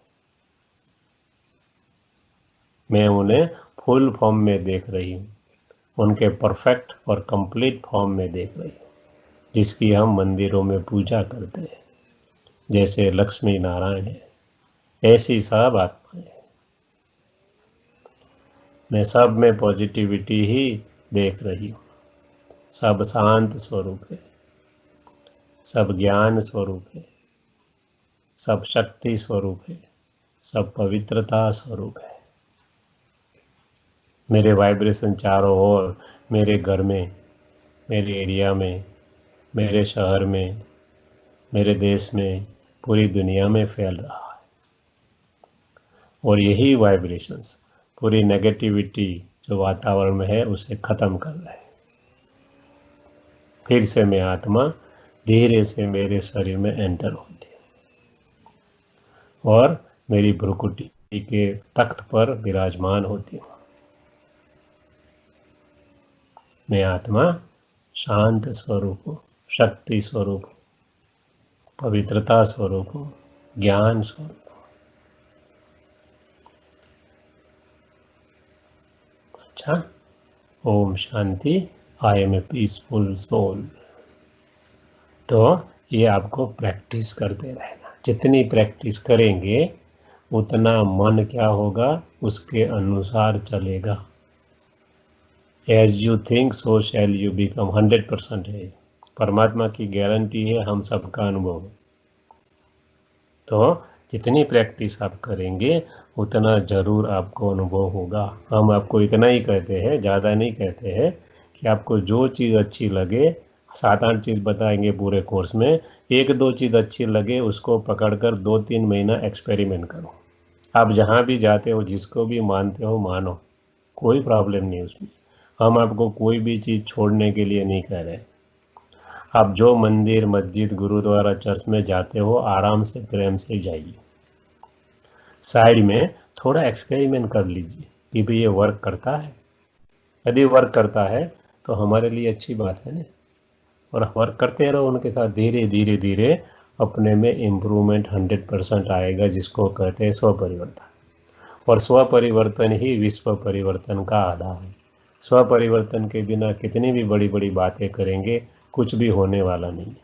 मैं उन्हें फुल फॉर्म में देख रही हूँ, उनके परफेक्ट और कंप्लीट फॉर्म में देख रही हूँ, जिसकी हम मंदिरों में पूजा करते हैं। जैसे लक्ष्मी नारायण है, ऐसी सब आत्माएं। मैं सब में पॉजिटिविटी ही देख रही हूँ। सब शांत स्वरूप है, सब ज्ञान स्वरूप है, सब शक्ति स्वरूप है, सब पवित्रता स्वरूप है। मेरे वाइब्रेशन चारों ओर, मेरे घर में, मेरे एरिया में, मेरे शहर में, मेरे देश में, पूरी दुनिया में फैल रहा है। और यही वाइब्रेशंस पूरी नेगेटिविटी जो वातावरण में है उसे ख़त्म कर रहे हैं। फिर से मैं आत्मा धीरे से मेरे शरीर में एंटर होती है, और मेरी भ्रुकुटी के तख्त पर विराजमान होती हूँ। मैं आत्मा शांत स्वरूप हूँ, शक्ति स्वरूप हूँ, पवित्रता स्वरूप हूँ, ज्ञान स्वरूप हूँ। अच्छा, ओम शांति। I am a peaceful soul. तो ये आपको प्रैक्टिस करते रहना, जितनी प्रैक्टिस करेंगे उतना मन क्या होगा, उसके अनुसार चलेगा। As you think so shall you become, 100% है। परमात्मा की गारंटी है, हम सबका अनुभव है। तो जितनी प्रैक्टिस आप करेंगे उतना ज़रूर आपको अनुभव होगा। हम आपको इतना ही कहते हैं, ज़्यादा नहीं कहते हैं, कि आपको जो चीज़ अच्छी लगे, 7-8 चीज़ बताएंगे पूरे कोर्स में, 1-2 चीज़ अच्छी लगे उसको पकड़कर 2-3 महीना एक्सपेरिमेंट करो। आप जहाँ भी जाते हो, जिसको भी मानते हो मानो, कोई प्रॉब्लम नहीं उसमें। हम आपको कोई भी चीज़ छोड़ने के लिए नहीं कह रहे। आप जो मंदिर, मस्जिद, गुरुद्वारा, चर्च में जाते हो, आराम से प्रेम से जाइए। साइड में थोड़ा एक्सपेरिमेंट कर लीजिए कि भाई ये वर्क करता है। यदि वर्क करता है तो हमारे लिए अच्छी बात है ना। और वर्क करते रहो उनके साथ, धीरे धीरे धीरे अपने में इम्प्रूवमेंट 100% आएगा, जिसको कहते हैं स्व परिवर्तन। और स्व परिवर्तन ही विश्व परिवर्तन का आधार है। स्व परिवर्तन के बिना कितनी भी बड़ी बड़ी बातें करेंगे, कुछ भी होने वाला नहीं है।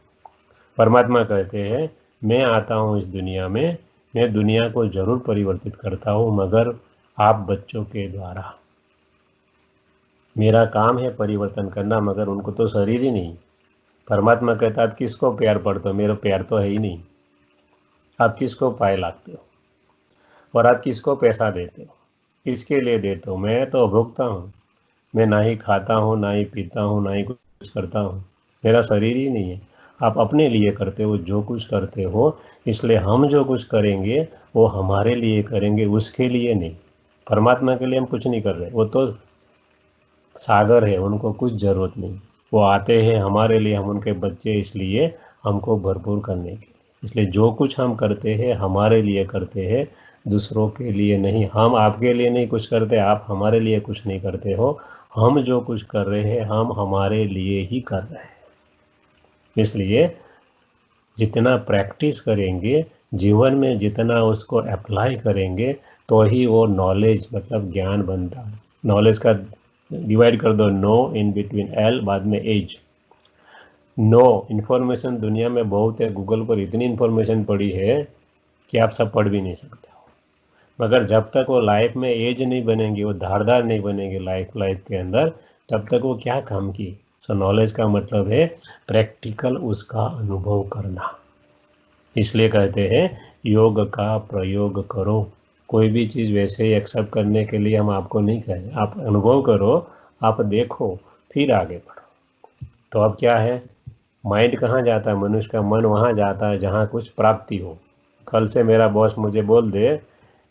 परमात्मा कहते हैं, मैं आता हूँ इस दुनिया में, मैं दुनिया को जरूर परिवर्तित करता हूँ, मगर आप बच्चों के द्वारा। मेरा काम है परिवर्तन करना, मगर उनको तो शरीर ही नहीं। परमात्मा कहता है, आप किसको प्यार पड़ते हो, मेरा प्यार तो है ही नहीं। आप किसको पाए लागते हो और आप किसको पैसा देते हो, किसके लिए देते हो? मैं तो भुगता हूँ। मैं ना ही खाता हूँ, ना ही पीता हूँ, ना ही कुछ करता हूँ। मेरा शरीर ही नहीं है। आप अपने लिए करते हो जो कुछ करते हो, इसलिए हम जो कुछ करेंगे वो हमारे लिए करेंगे, उसके लिए नहीं। परमात्मा के लिए हम कुछ नहीं कर रहे, वो तो सागर है, उनको कुछ ज़रूरत नहीं। वो आते हैं हमारे लिए, हम उनके बच्चे, इसलिए हमको भरपूर करने के लिए। इसलिए जो कुछ हम करते हैं हमारे लिए करते हैं, दूसरों के लिए नहीं। हम आपके लिए नहीं कुछ करते, आप हमारे लिए कुछ नहीं करते हो। हम जो कुछ कर रहे हैं हम हमारे लिए ही कर रहे हैं। इसलिए जितना प्रैक्टिस करेंगे, जीवन में जितना उसको अप्लाई करेंगे, तो ही वो नॉलेज मतलब ज्ञान बनता है। नॉलेज का डिवाइड कर दो, नो इन बिटवीन एल, बाद में एज। नो इन्फॉर्मेशन दुनिया में बहुत है, गूगल पर इतनी इन्फॉर्मेशन पड़ी है कि आप सब पढ़ भी नहीं सकते हो। मगर जब तक वो लाइफ में एज नहीं बनेंगी, वो धारदार नहीं बनेंगे लाइफ के अंदर, तब तक वो क्या काम की। सो नॉलेज का मतलब है प्रैक्टिकल उसका अनुभव करना। इसलिए कहते हैं योग का प्रयोग करो। कोई भी चीज़ वैसे ही एक्सेप्ट करने के लिए हम आपको नहीं कह रहे, आप अनुभव करो, आप देखो, फिर आगे बढ़ो। तो अब क्या है, माइंड कहाँ जाता है? मनुष्य का मन वहाँ जाता है जहाँ कुछ प्राप्ति हो। कल से मेरा बॉस मुझे बोल दे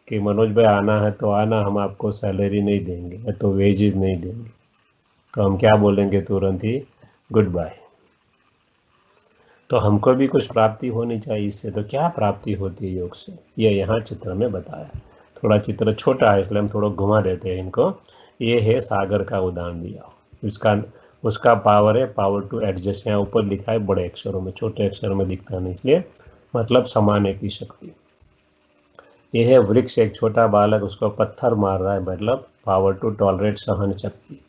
कि मनोज भाई आना है तो आना, हम आपको सैलरी नहीं देंगे तो वेजेस नहीं देंगे, तो हम क्या बोलेंगे? तुरंत ही गुड बाय। तो हमको भी कुछ प्राप्ति होनी चाहिए इससे। तो क्या प्राप्ति होती है योग से, ये यहाँ चित्र में बताया। थोड़ा चित्र छोटा है इसलिए हम थोड़ा घुमा देते हैं इनको। ये है सागर का उदाहरण दिया, उसका पावर है पावर टू एडजस्ट। यहाँ ऊपर लिखा है बड़े अक्षरों में, छोटे अक्षरों में दिखता नहीं, इसलिए मतलब समाने की शक्ति। ये है वृक्ष, एक छोटा बालक उसको पत्थर मार रहा है, मतलब पावर टू टॉलरेट, सहन शक्ति।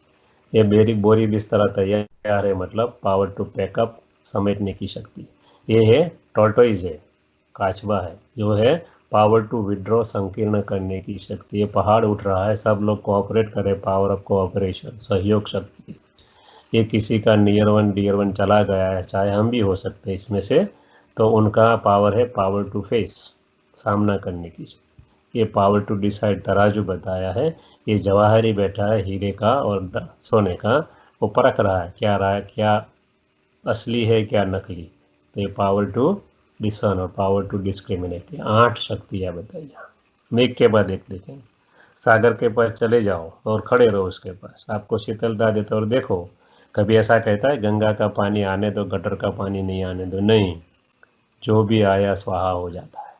ये बोरी बिस्तरा तैयार है, मतलब पावर टू पैकअप, समेटने की शक्ति। ये है टॉर्टोइज है, काचबा है, जो है पावर टू विड्रॉ, संकीर्ण करने की शक्ति। ये पहाड़ उठ रहा है, सब लोग कोऑपरेट करें, पावर ऑफ कोऑपरेशन, सहयोग शक्ति। ये किसी का नियर वन डियर वन चला गया है, चाहे हम भी हो सकते हैं इसमें से, तो उनका पावर है पावर टू फेस, सामना करने की शक्ति। ये पावर टू डिसाइड, तराजू बताया है। ये जवाहरी बैठा है हीरे का और सोने का, वो परख रहा है क्या असली है क्या नकली। तो ये पावर टू डिसन और पावर टू डिस्क्रिमिनेट, 8 शक्तियाँ बताइए। हम एक के बाद एक देखेंगे। सागर के पास चले जाओ और खड़े रहो उसके पास, आपको शीतलता देते और देखो। कभी ऐसा कहता है गंगा का पानी आने दो, गटर का पानी नहीं आने दो, नहीं, जो भी आया स्वाहा हो जाता है।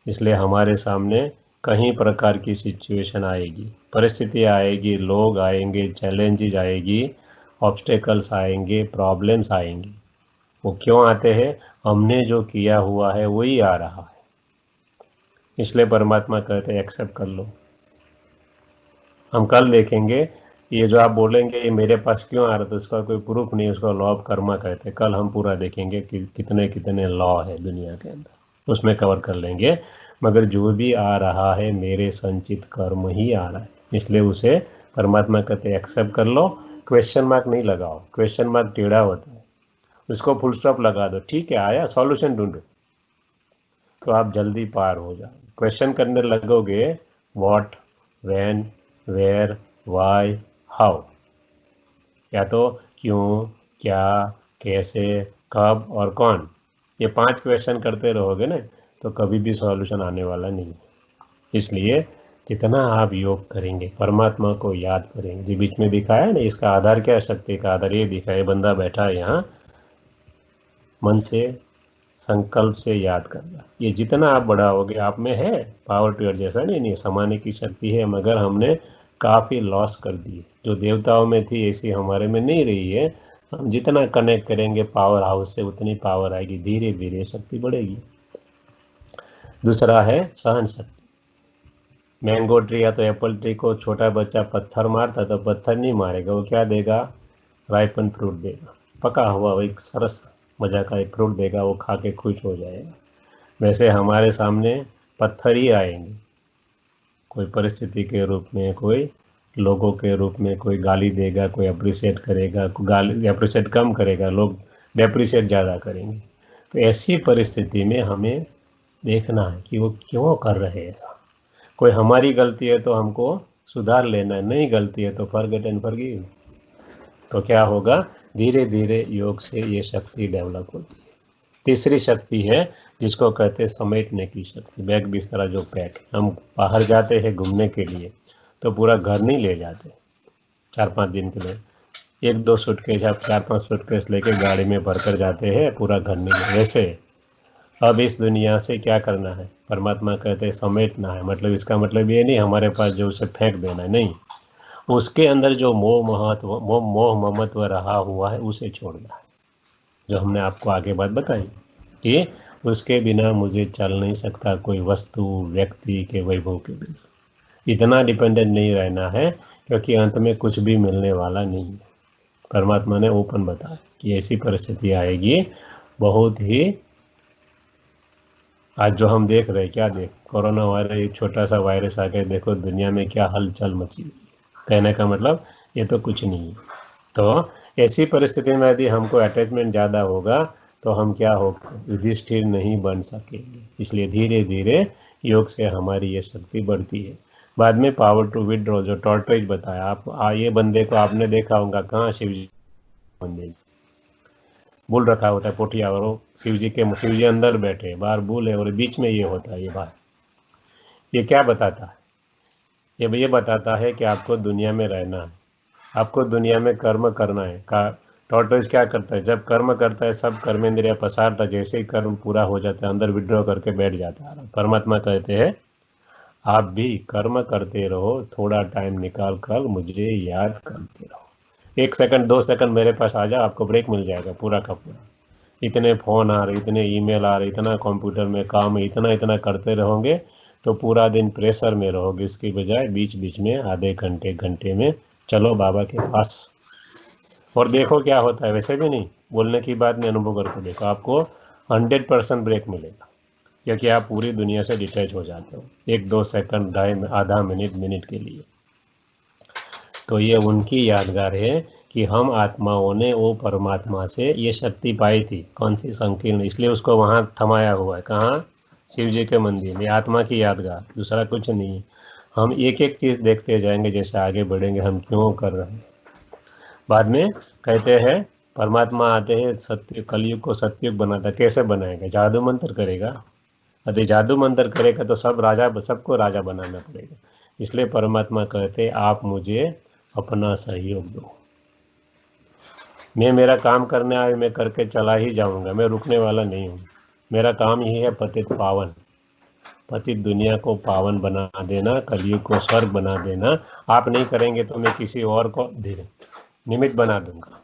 इसलिए हमारे सामने कहीं प्रकार की सिचुएशन आएगी, परिस्थितियाँ आएगी, लोग आएंगे, चैलेंजेस आएगी, ऑब्स्टेकल्स आएंगे, प्रॉब्लम्स आएंगी। वो क्यों आते हैं? हमने जो किया हुआ है वही आ रहा है। इसलिए परमात्मा कहते हैं एक्सेप्ट कर लो। हम कल देखेंगे, ये जो आप बोलेंगे ये मेरे पास क्यों आ रहा था, उसका कोई प्रूफ नहीं, उसका लॉ ऑफ कर्मा कहते हैं। कल हम पूरा देखेंगे कि कितने कितने लॉ है दुनिया के अंदर, उसमें कवर कर लेंगे। मगर जो भी आ रहा है मेरे संचित कर्म ही आ रहा है, इसलिए उसे परमात्मा कहते एक्सेप्ट कर लो। क्वेश्चन मार्क नहीं लगाओ, क्वेश्चन मार्क टेढ़ा होता है, उसको फुल स्टॉप लगा दो, ठीक है आया सॉल्यूशन ढूंढो, तो आप जल्दी पार हो जाओ। क्वेश्चन करने लगोगे what, when, where, why, how, या तो क्यों, क्या, कैसे, कब और कौन, ये 5 क्वेश्चन करते रहोगे ना तो कभी भी सॉल्यूशन आने वाला नहीं है। इसलिए जितना आप योग करेंगे, परमात्मा को याद करेंगे, जो बीच में दिखाया है ना, इसका आधार क्या है, शक्ति का आधार ये दिखा है, बंदा बैठा है यहाँ मन से संकल्प से याद करना, ये जितना आप बढ़ाओगे, आप में है पावर टू, जैसा नहीं समाने की शक्ति है, मगर हमने काफ़ी लॉस कर दी है। जो देवताओं में थी ऐसी हमारे में नहीं रही है। हम जितना कनेक्ट करेंगे पावर हाउस से उतनी पावर आएगी, धीरे धीरे शक्ति बढ़ेगी। दूसरा है सहन शक्ति। मैंगो ट्री या तो एप्पल ट्री को छोटा बच्चा पत्थर मारता तो पत्थर नहीं मारेगा, वो क्या देगा, राइपन फ्रूट देगा, पका हुआ एक सरस मजा का एक फ्रूट देगा, वो खा के खुश हो जाएगा। वैसे हमारे सामने पत्थर ही आएंगे, कोई परिस्थिति के रूप में, कोई लोगों के रूप में, कोई गाली देगा, कोई अप्रिशिएट करेगा, कोई गाली अप्रिशिएट कम करेगा, लोग डेप्रिशिएट ज़्यादा करेंगे। तो ऐसी परिस्थिति में हमें देखना है कि वो क्यों कर रहे हैं ऐसा। कोई हमारी गलती है तो हमको सुधार लेना है, नहीं गलती है तो फॉरगेट एंड फॉरगिव। तो क्या होगा, धीरे धीरे योग से ये शक्ति डेवलप होती है। तीसरी शक्ति है जिसको कहते हैं समेटने की शक्ति। बैग बिस्तरा जो पैक, हम बाहर जाते हैं घूमने के लिए तो पूरा घर नहीं ले जाते 4-5 दिन के लिए, 1-2 सूटकेस या 4-5 सूटकेस लेके गाड़ी में भरकर जाते हैं, पूरा घर नहीं ले। वैसे अब इस दुनिया से क्या करना है, परमात्मा कहते हैं समेटना है। मतलब इसका मतलब ये नहीं हमारे पास जो उसे फेंक देना है, नहीं, उसके अंदर जो मोह ममत्व रहा हुआ है उसे छोड़ना है। जो हमने आपको आगे बात बताई कि उसके बिना मुझे चल नहीं सकता कोई वस्तु, व्यक्ति के वैभव के बिना। इतना डिपेंडेंट नहीं रहना है, क्योंकि अंत में कुछ भी मिलने वाला नहीं है। परमात्मा ने ओपन बताया कि ऐसी परिस्थिति आएगी बहुत ही। आज जो हम देख रहे हैं, क्या देख, कोरोना वायरस, एक छोटा सा वायरस आ गया, देखो दुनिया में क्या हलचल मची। कहने का मतलब ये तो कुछ नहीं है। तो ऐसी परिस्थिति में यदि हमको अटैचमेंट ज़्यादा होगा तो हम क्या होगा, युधिष्ठिर नहीं बन सकेंगे। इसलिए धीरे धीरे योग से हमारी ये शक्ति बढ़ती है। बाद में पावर टू विड्रॉ, जो टॉर्टोइज बताया आप, ये बंदे को आपने देखा होगा कहाँ, शिव जी मंदिर बुल रखा होता है पोठिया, और शिव जी अंदर बैठे, बाहर बुल है और बीच में ये होता है, ये बात ये क्या बताता है, ये बताता है कि आपको दुनिया में रहना है, आपको दुनिया में कर्म करना है। टॉर्टोइज क्या करता है, जब कर्म करता है सब कर्मेंद्रिया पसारता, जैसे ही कर्म पूरा हो जाता है अंदर विड्रॉ करके बैठ जाता है। परमात्मा कहते हैं आप भी कर्म करते रहो, थोड़ा टाइम निकाल कर मुझे याद करते रहो। 1 सेकंड 2 सेकंड मेरे पास आ जाओ, आपको ब्रेक मिल जाएगा पूरा का पूरा। इतने फ़ोन आ रहे, इतने ईमेल आ रहे, इतना कंप्यूटर में काम है, इतना करते रहोगे तो पूरा दिन प्रेशर में रहोगे। इसकी बजाय बीच बीच में आधे घंटे में चलो बाबा के पास, और देखो क्या होता है। वैसे भी नहीं बोलने की बात नहीं, अनुभव करके देखो, आपको 100% ब्रेक मिलेगा, क्योंकि आप पूरी दुनिया से डिटैच हो जाते हो 1-2 सेकंड, आधा मिनट के लिए। तो ये उनकी यादगार है कि हम आत्माओं ने वो परमात्मा से ये शक्ति पाई थी, कौन सी, संकीर्ण, इसलिए उसको वहाँ थमाया हुआ है। कहाँ, शिव जी के मंदिर में। आत्मा की यादगार, दूसरा कुछ नहीं है। हम एक एक चीज़ देखते जाएंगे जैसे आगे बढ़ेंगे, हम क्यों कर रहे हैं। बाद में कहते हैं परमात्मा आते हैं, सत्य कलयुग को सत्युग बनाता, कैसे बनाएगा, जादू मंत्र करेगा। यदि जादू मंत्र करेगा तो सबको राजा बनाना पड़ेगा। इसलिए परमात्मा कहते हैं आप मुझे अपना सहयोग दो, मैं मेरा काम करने आए, मैं करके चला ही जाऊंगा, मैं रुकने वाला नहीं हूँ। मेरा काम ही है पतित पावन, पतित दुनिया को पावन बना देना, कलयुग को स्वर्ग बना देना। आप नहीं करेंगे तो मैं किसी और को धीरे निमित्त बना दूंगा,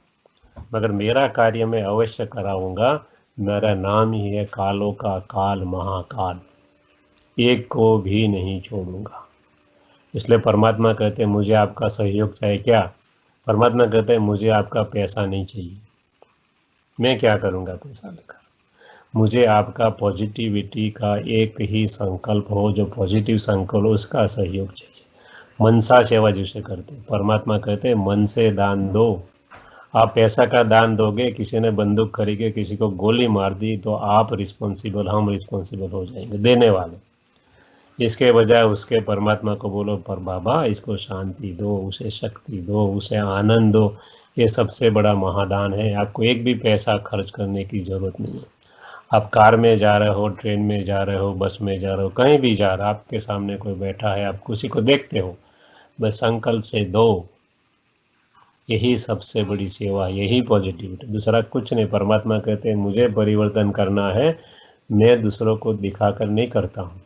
मगर मेरा कार्य मैं अवश्य कराऊंगा। मेरा नाम ही है कालों का काल, महाकाल, एक को भी नहीं छोड़ूंगा। इसलिए परमात्मा कहते हैं मुझे आपका सहयोग चाहिए। क्या, परमात्मा कहते हैं मुझे आपका पैसा नहीं चाहिए, मैं क्या करूंगा पैसा लेकर, मुझे आपका पॉजिटिविटी का एक ही संकल्प हो, जो पॉजिटिव संकल्प हो उसका सहयोग चाहिए। मनसा सेवा जिसे करते हैं, परमात्मा कहते हैं मन से दान दो। आप पैसा का दान दोगे, किसी ने बंदूक खरीदे किसी को गोली मार दी, तो आप रिस्पॉन्सिबल, हम रिस्पॉन्सिबल हो जाएंगे देने वाले। इसके बजाय उसके परमात्मा को बोलो, पर बाबा इसको शांति दो, उसे शक्ति दो, उसे आनंद दो। ये सबसे बड़ा महादान है। आपको एक भी पैसा खर्च करने की जरूरत नहीं है। आप कार में जा रहे हो, ट्रेन में जा रहे हो, बस में जा रहे हो, कहीं भी जा रहे हो, आपके सामने कोई बैठा है, आप किसी को देखते हो, बस संकल्प से दो। यही सबसे बड़ी सेवा, यही पॉजिटिविटी, दूसरा कुछ नहीं। परमात्मा कहते हैं मुझे परिवर्तन करना है, मैं दूसरों को दिखाकर नहीं करता हूँ,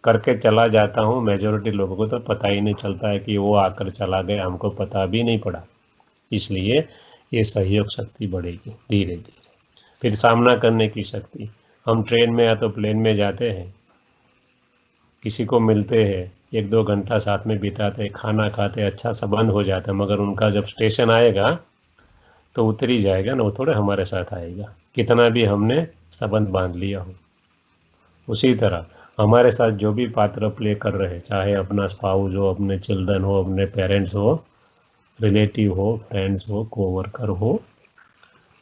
करके चला जाता हूँ। मेजॉरिटी लोगों को तो पता ही नहीं चलता है कि वो आकर चला गया, हमको पता भी नहीं पड़ा। इसलिए ये सहयोग शक्ति बढ़ेगी धीरे धीरे। फिर सामना करने की शक्ति। हम ट्रेन में या तो प्लेन में जाते हैं, किसी को मिलते हैं, 1-2 घंटा साथ में बिताते, खाना खाते, अच्छा संबंध हो जाता है, मगर उनका जब स्टेशन आएगा तो उतर ही जाएगा ना, वो थोड़े हमारे साथ आएगा, कितना भी हमने संबंध बांध लिया हो। उसी तरह हमारे साथ जो भी पात्र प्ले कर रहे हैं, चाहे अपना स्पाउस हो, अपने चिल्ड्रन हो, अपने पेरेंट्स हो, रिलेटिव हो, फ्रेंड्स हो, कोवर्कर हो,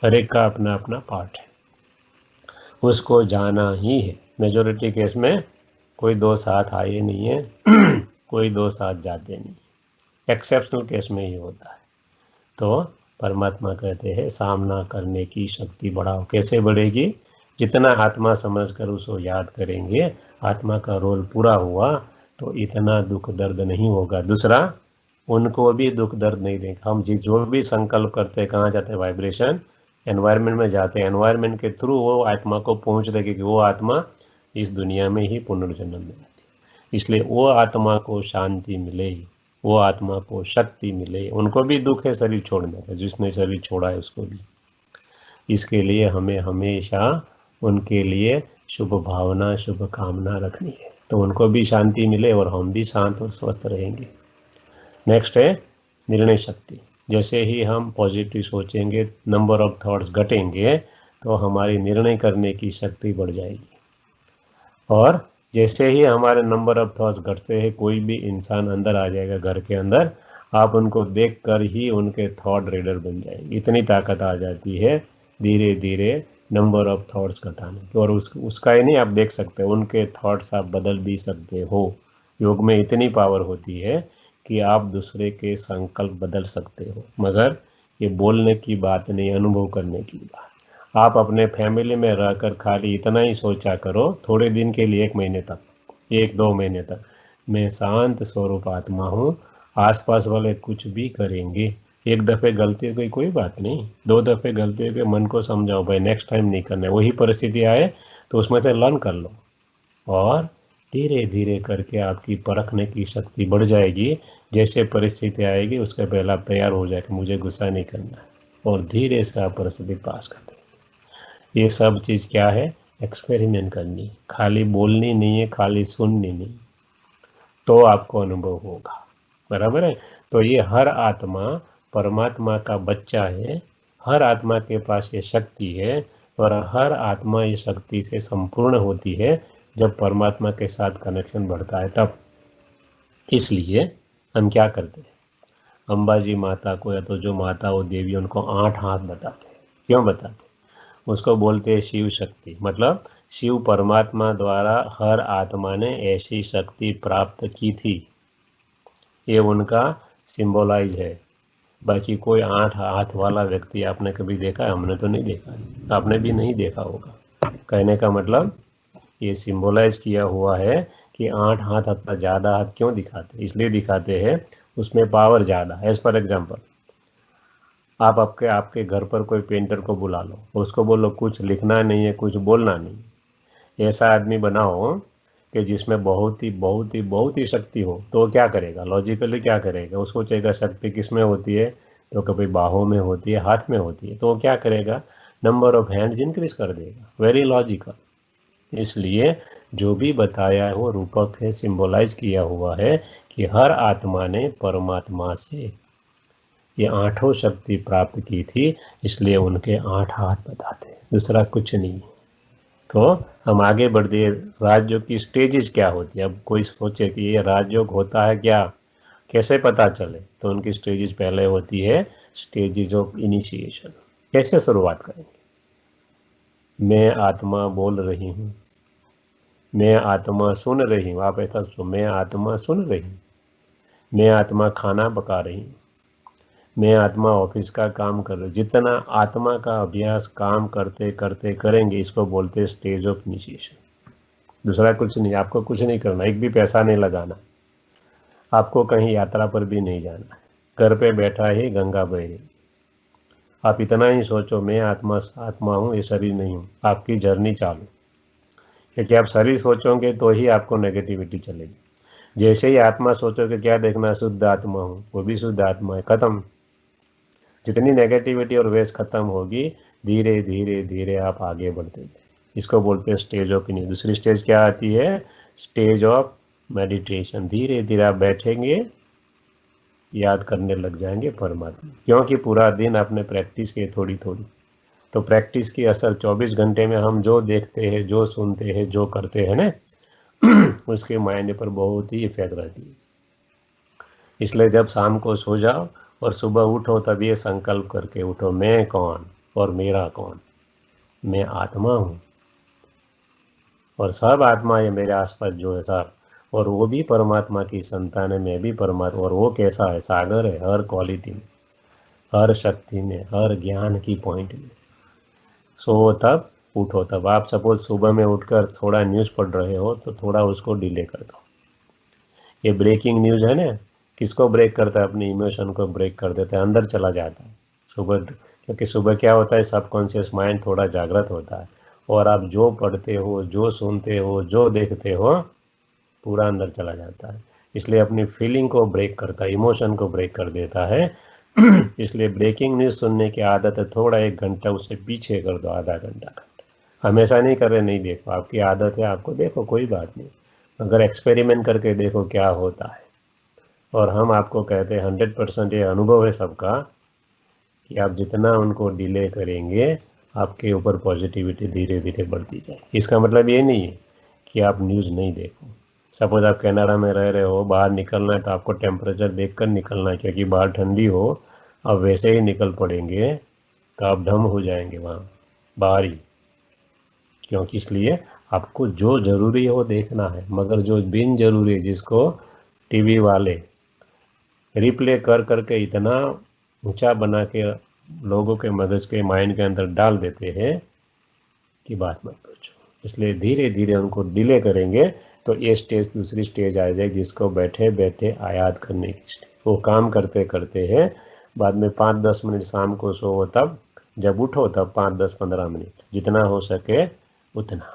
हर एक का अपना अपना पार्ट है, उसको जाना ही है। मेजॉरिटी केस में कोई दो साथ आए नहीं है कोई दो साथ जाते नहीं, एक्सेप्शनल केस में ही होता है। तो परमात्मा कहते हैं सामना करने की शक्ति बढ़ाओ। कैसे बढ़ेगी? जितना आत्मा समझकर उसको याद करेंगे, आत्मा का रोल पूरा हुआ तो इतना दुख दर्द नहीं होगा। दूसरा, उनको भी दुख दर्द नहीं देगा। हम जो भी संकल्प करते हैं, कहाँ जाते हैं? वाइब्रेशन एनवायरनमेंट में जाते हैं, एनवायरनमेंट के थ्रू वो आत्मा को पहुँच देगी कि वो आत्मा इस दुनिया में ही पुनर्जन्म में आती है। इसलिए वो आत्मा को शांति मिले, वो आत्मा को शक्ति मिले। उनको भी दुख है शरीर छोड़ने का, जिसने शरीर छोड़ा है उसको भी। इसके लिए हमें हमेशा उनके लिए शुभ भावना, शुभ कामना रखनी है, तो उनको भी शांति मिले और हम भी शांत और स्वस्थ रहेंगे। नेक्स्ट है निर्णय शक्ति। जैसे ही हम पॉजिटिव सोचेंगे, नंबर ऑफ थॉट्स घटेंगे, तो हमारी निर्णय करने की शक्ति बढ़ जाएगी। और जैसे ही हमारे नंबर ऑफ थॉट्स घटते हैं, कोई भी इंसान अंदर आ जाएगा घर के अंदर, आप उनको देखकर ही उनके थॉट रीडर बन जाएंगे। इतनी ताकत आ जाती है धीरे धीरे नंबर ऑफ थॉट्स घटाने की। और उसका ही नहीं, आप देख सकते हो उनके थॉट्स आप बदल भी सकते हो। योग में इतनी पावर होती है कि आप दूसरे के संकल्प बदल सकते हो, मगर ये बोलने की बात नहीं, अनुभव करने की बात। आप अपने फैमिली में रहकर खाली इतना ही सोचा करो, थोड़े दिन के लिए, 1 महीने तक, 1-2 महीने तक, मैं शांत स्वरूप आत्मा हूँ, आसपास वाले कुछ भी करेंगे, 1 दफ़े गलती हो गई कोई बात नहीं, 2 दफ़े गलती हो गई, मन को समझाओ भाई नेक्स्ट टाइम नहीं करना है। वही परिस्थिति आए तो उसमें से लर्न कर लो, और धीरे धीरे करके आपकी परखने की शक्ति बढ़ जाएगी। जैसे परिस्थिति आएगी उसके पहले आप तैयार हो जाए कि मुझे गुस्सा नहीं करना है, और धीरे से आप परिस्थिति पास करते हैं। ये सब चीज़ क्या है? एक्सपेरिमेंट करनी, खाली बोलनी नहीं है, खाली सुननी नहीं, तो आपको अनुभव होगा। बराबर है? तो ये हर आत्मा परमात्मा का बच्चा है, हर आत्मा के पास ये शक्ति है, और हर आत्मा ये शक्ति से संपूर्ण होती है जब परमात्मा के साथ कनेक्शन बढ़ता है तब। इसलिए हम क्या करते हैं, अंबाजी माता को या तो जो माता हो देवी, उनको 8 हाथ बताते हैं। क्यों बताते हैं? उसको बोलते हैं शिव शक्ति। मतलब शिव परमात्मा द्वारा हर आत्मा ने ऐसी शक्ति प्राप्त की थी, ये उनका सिंबलाइज है। बाकी कोई 8 हाथ वाला व्यक्ति आपने कभी देखा है? हमने तो नहीं देखा है, आपने भी नहीं देखा होगा। कहने का मतलब ये सिंबलाइज किया हुआ है कि 8 हाथ अथवा ज़्यादा हाथ क्यों दिखाते? इसलिए दिखाते हैं उसमें पावर ज़्यादा। एज फॉर एग्जाम्पल, आप आपके घर पर कोई पेंटर को बुला लो, उसको बोलो कुछ लिखना नहीं है, कुछ बोलना नहीं। ऐसा आदमी बनाओ कि जिसमें बहुत ही शक्ति हो, तो वो क्या करेगा? लॉजिकली क्या करेगा? उसको चाहिए शक्ति किस में होती है? तो कभी बाहों में होती है, हाथ में होती है, तो वो क्या करेगा? नंबर ऑफ हैंड्स इंक्रीज कर देगा। Very logical. इसलिए जो भी बताया है वो रूपक है, सिंबलाइज किया हुआ है कि हर आत्मा ने परमात्मा से ये 8 शक्ति प्राप्त की थी, इसलिए उनके 8 हाथ बताते हैं, दूसरा कुछ नहीं। तो हम आगे बढ़ते हैं, राजयोग की स्टेजेस क्या होती है। अब कोई सोचे कि ये राजयोग होता है क्या, कैसे पता चले, तो उनकी स्टेजेस पहले होती है स्टेजेस ऑफ इनिशिएशन। कैसे शुरुआत करेंगे? मैं आत्मा बोल रही हूँ, मैं आत्मा सुन रही हूँ। आप ऐसा सोचो, मैं आत्मा सुन रही हूँ, मैं आत्मा खाना पका रही हूँ, मैं आत्मा ऑफिस का काम कर रही हूँ। जितना आत्मा का अभ्यास काम करते करते करेंगे, इसको बोलते हैं स्टेज ऑफ इनिशिएशन। दूसरा कुछ नहीं, आपको कुछ नहीं करना, एक भी पैसा नहीं लगाना, आपको कहीं यात्रा पर भी नहीं जाना है, घर पे बैठा ही गंगा बह रही। आप इतना ही सोचो, मैं आत्मा आत्मा हूँ, ये शरीर नहीं हूँ। आपकी जर्नी चालू, क्योंकि आप शरीर सोचोगे तो ही आपको नेगेटिविटी चलेगी। जैसे ही आत्मा सोचोगे, क्या देखना, शुद्ध आत्मा हूँ, वो भी शुद्ध आत्मा है, खत्म। जितनी नेगेटिविटी और वेस्ट खत्म होगी, धीरे धीरे धीरे आप आगे बढ़ते जाए। इसको बोलते हैं स्टेज ऑफ इनिशिएशन। दूसरी स्टेज क्या आती है? Stage of meditation. धीरे धीरे आप बैठेंगे, याद करने लग जाएंगे परमात्मा, क्योंकि पूरा दिन आपने प्रैक्टिस की थोड़ी थोड़ी। तो प्रैक्टिस की असर 24 घंटे में हम जो देखते हैं, जो सुनते हैं, जो करते हैं ना, उसके मायने पर बहुत ही इफेक्ट रहती है। इसलिए जब शाम को सो जाओ और सुबह उठो, तब ये संकल्प करके उठो, मैं कौन और मेरा कौन। मैं आत्मा हूँ और सब आत्मा है मेरे आसपास जो है सब, और वो भी परमात्मा की संतान है, मैं भी परमात्मा। और वो कैसा है? सागर है, हर क्वालिटी में, हर शक्ति में, हर ज्ञान की पॉइंट में। सो तब उठो तब। आप सपोज सुबह में उठकर थोड़ा न्यूज़ पढ़ रहे हो, तो थोड़ा उसको डिले कर दो। ये ब्रेकिंग न्यूज़ है ना, किसको ब्रेक करता है? अपने इमोशन को ब्रेक कर देता है, अंदर चला जाता है सुबह। क्योंकि सुबह क्या होता है, सबकॉन्शियस माइंड थोड़ा जागृत होता है, और आप जो पढ़ते हो, जो सुनते हो, जो देखते हो, पूरा अंदर चला जाता है। इसलिए अपनी फीलिंग को ब्रेक करता है, इमोशन को ब्रेक कर देता है। इसलिए ब्रेकिंग न्यूज़ सुनने की आदत है, थोड़ा 1 घंटा उसे पीछे कर दो, आधा घंटा। हमेशा नहीं कर रहे, नहीं देखो, आपकी आदत है, आपको देखो, कोई बात नहीं, अगर एक्सपेरिमेंट करके देखो क्या होता है। और हम आपको कहते हैं 100% ये अनुभव है सबका, कि आप जितना उनको डिले करेंगे, आपके ऊपर पॉजिटिविटी धीरे धीरे बढ़ती जाए। इसका मतलब ये नहीं है कि आप न्यूज़ नहीं देखो। सपोज आप कनाडा में रह रहे हो, बाहर निकलना है तो आपको टेम्परेचर देखकर निकलना है, क्योंकि बाहर ठंडी हो, अब वैसे ही निकल पड़ेंगे तो आप डम हो जाएंगे वहाँ बाहर ही। क्योंकि इसलिए आपको जो ज़रूरी है वो देखना है, मगर जो बिन ज़रूरी है, जिसको टीवी वाले रिप्ले कर करके इतना ऊंचा बना के लोगों के मगज के माइंड के अंदर डाल देते हैं कि बात मत पूछो। इसलिए धीरे धीरे उनको डिले करेंगे तो ये स्टेज, दूसरी स्टेज आ जाएगी, जिसको बैठे बैठे आयात करने की स्टेज। वो काम करते करते हैं, बाद में 5-10 मिनट शाम को सो, तब जब उठो तब 5-10-15 मिनट, जितना हो सके उतना।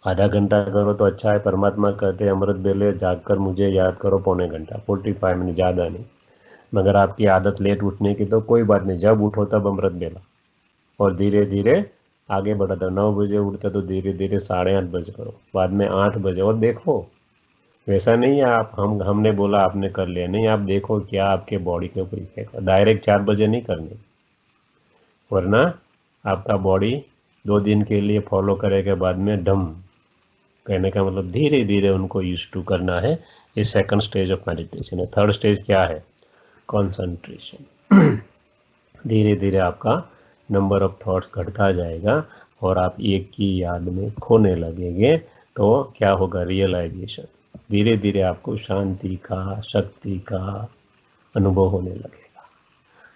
आधा घंटा करो तो अच्छा है। परमात्मा कहते हैं अमृत बेले जागकर मुझे याद करो, पौने घंटा, 45 मिनट, ज़्यादा नहीं। मगर आपकी आदत लेट उठने की तो कोई बात नहीं, जब उठो तब अमृत बेला, और धीरे धीरे आगे बढ़ा दो। 9 बजे उठते तो धीरे धीरे 8:30 बजे करो, बाद में 8 बजे। और देखो, वैसा नहीं है आप हमने बोला आपने कर लिया, नहीं, आप देखो क्या आपके बॉडी के ऊपर इफेक्ट। डायरेक्ट 4 बजे नहीं करनी, वरना आपका बॉडी 2 दिन के लिए फॉलो करेगा, बाद में डम। कहने का मतलब धीरे धीरे उनको यूज टू करना है। ये सेकंड स्टेज ऑफ मेडिटेशन है। थर्ड स्टेज क्या है? कंसंट्रेशन। धीरे धीरे आपका नंबर ऑफ थॉट्स घटता जाएगा और आप एक की याद में खोने लगेंगे। तो क्या होगा? रियलाइजेशन। धीरे धीरे आपको शांति का, शक्ति का अनुभव होने लगेगा।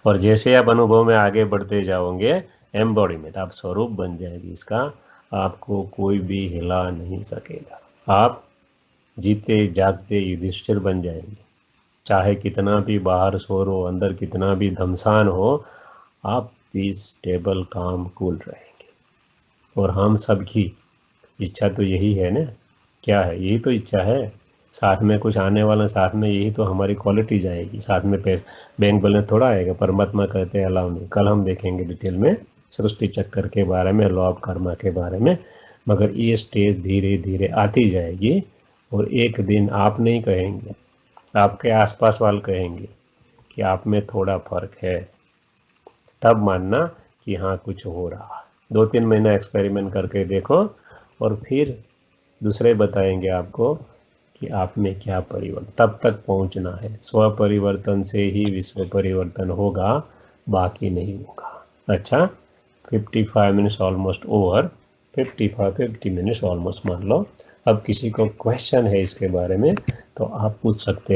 और जैसे आप अनुभव में आगे बढ़ते जाओगे, एम्बॉडीमेंट, आप स्वरूप बन जाएगी इसका, आपको कोई भी हिला नहीं सकेगा। आप जीते जागते युधिष्ठिर बन जाएंगे। चाहे कितना भी बाहर शोर हो, अंदर कितना भी धमसान हो, आप पीस, स्टेबल, काम, कूल रहेंगे। और हम सबकी इच्छा तो यही है ना। क्या है? यही तो इच्छा है। साथ में कुछ आने वाला, साथ में यही तो हमारी क्वालिटी जाएगी, साथ में पैसा, बैंक बैलेंस थोड़ा आएगा। परमात्मा कहते हैं अलाउ नहीं। कल हम देखेंगे डिटेल में सृष्टि चक्कर के बारे में, लॉ ऑफ कर्मा के बारे में। मगर ये स्टेज धीरे धीरे आती जाएगी, और एक दिन आप नहीं कहेंगे, आपके आसपास वाले कहेंगे कि आप में थोड़ा फर्क है। तब मानना कि हाँ, कुछ हो रहा है। 2-3 महीना एक्सपेरिमेंट करके देखो और फिर दूसरे बताएंगे आपको कि आप में क्या परिवर्तन, तब तक पहुंचना है। स्व परिवर्तन से ही विश्व परिवर्तन होगा, बाकी नहीं होगा। अच्छा, 55 minutes almost over, 50 minutes almost मान लो। अब किसी को क्वेश्चन है इसके बारे में तो आप पूछ सकते हो।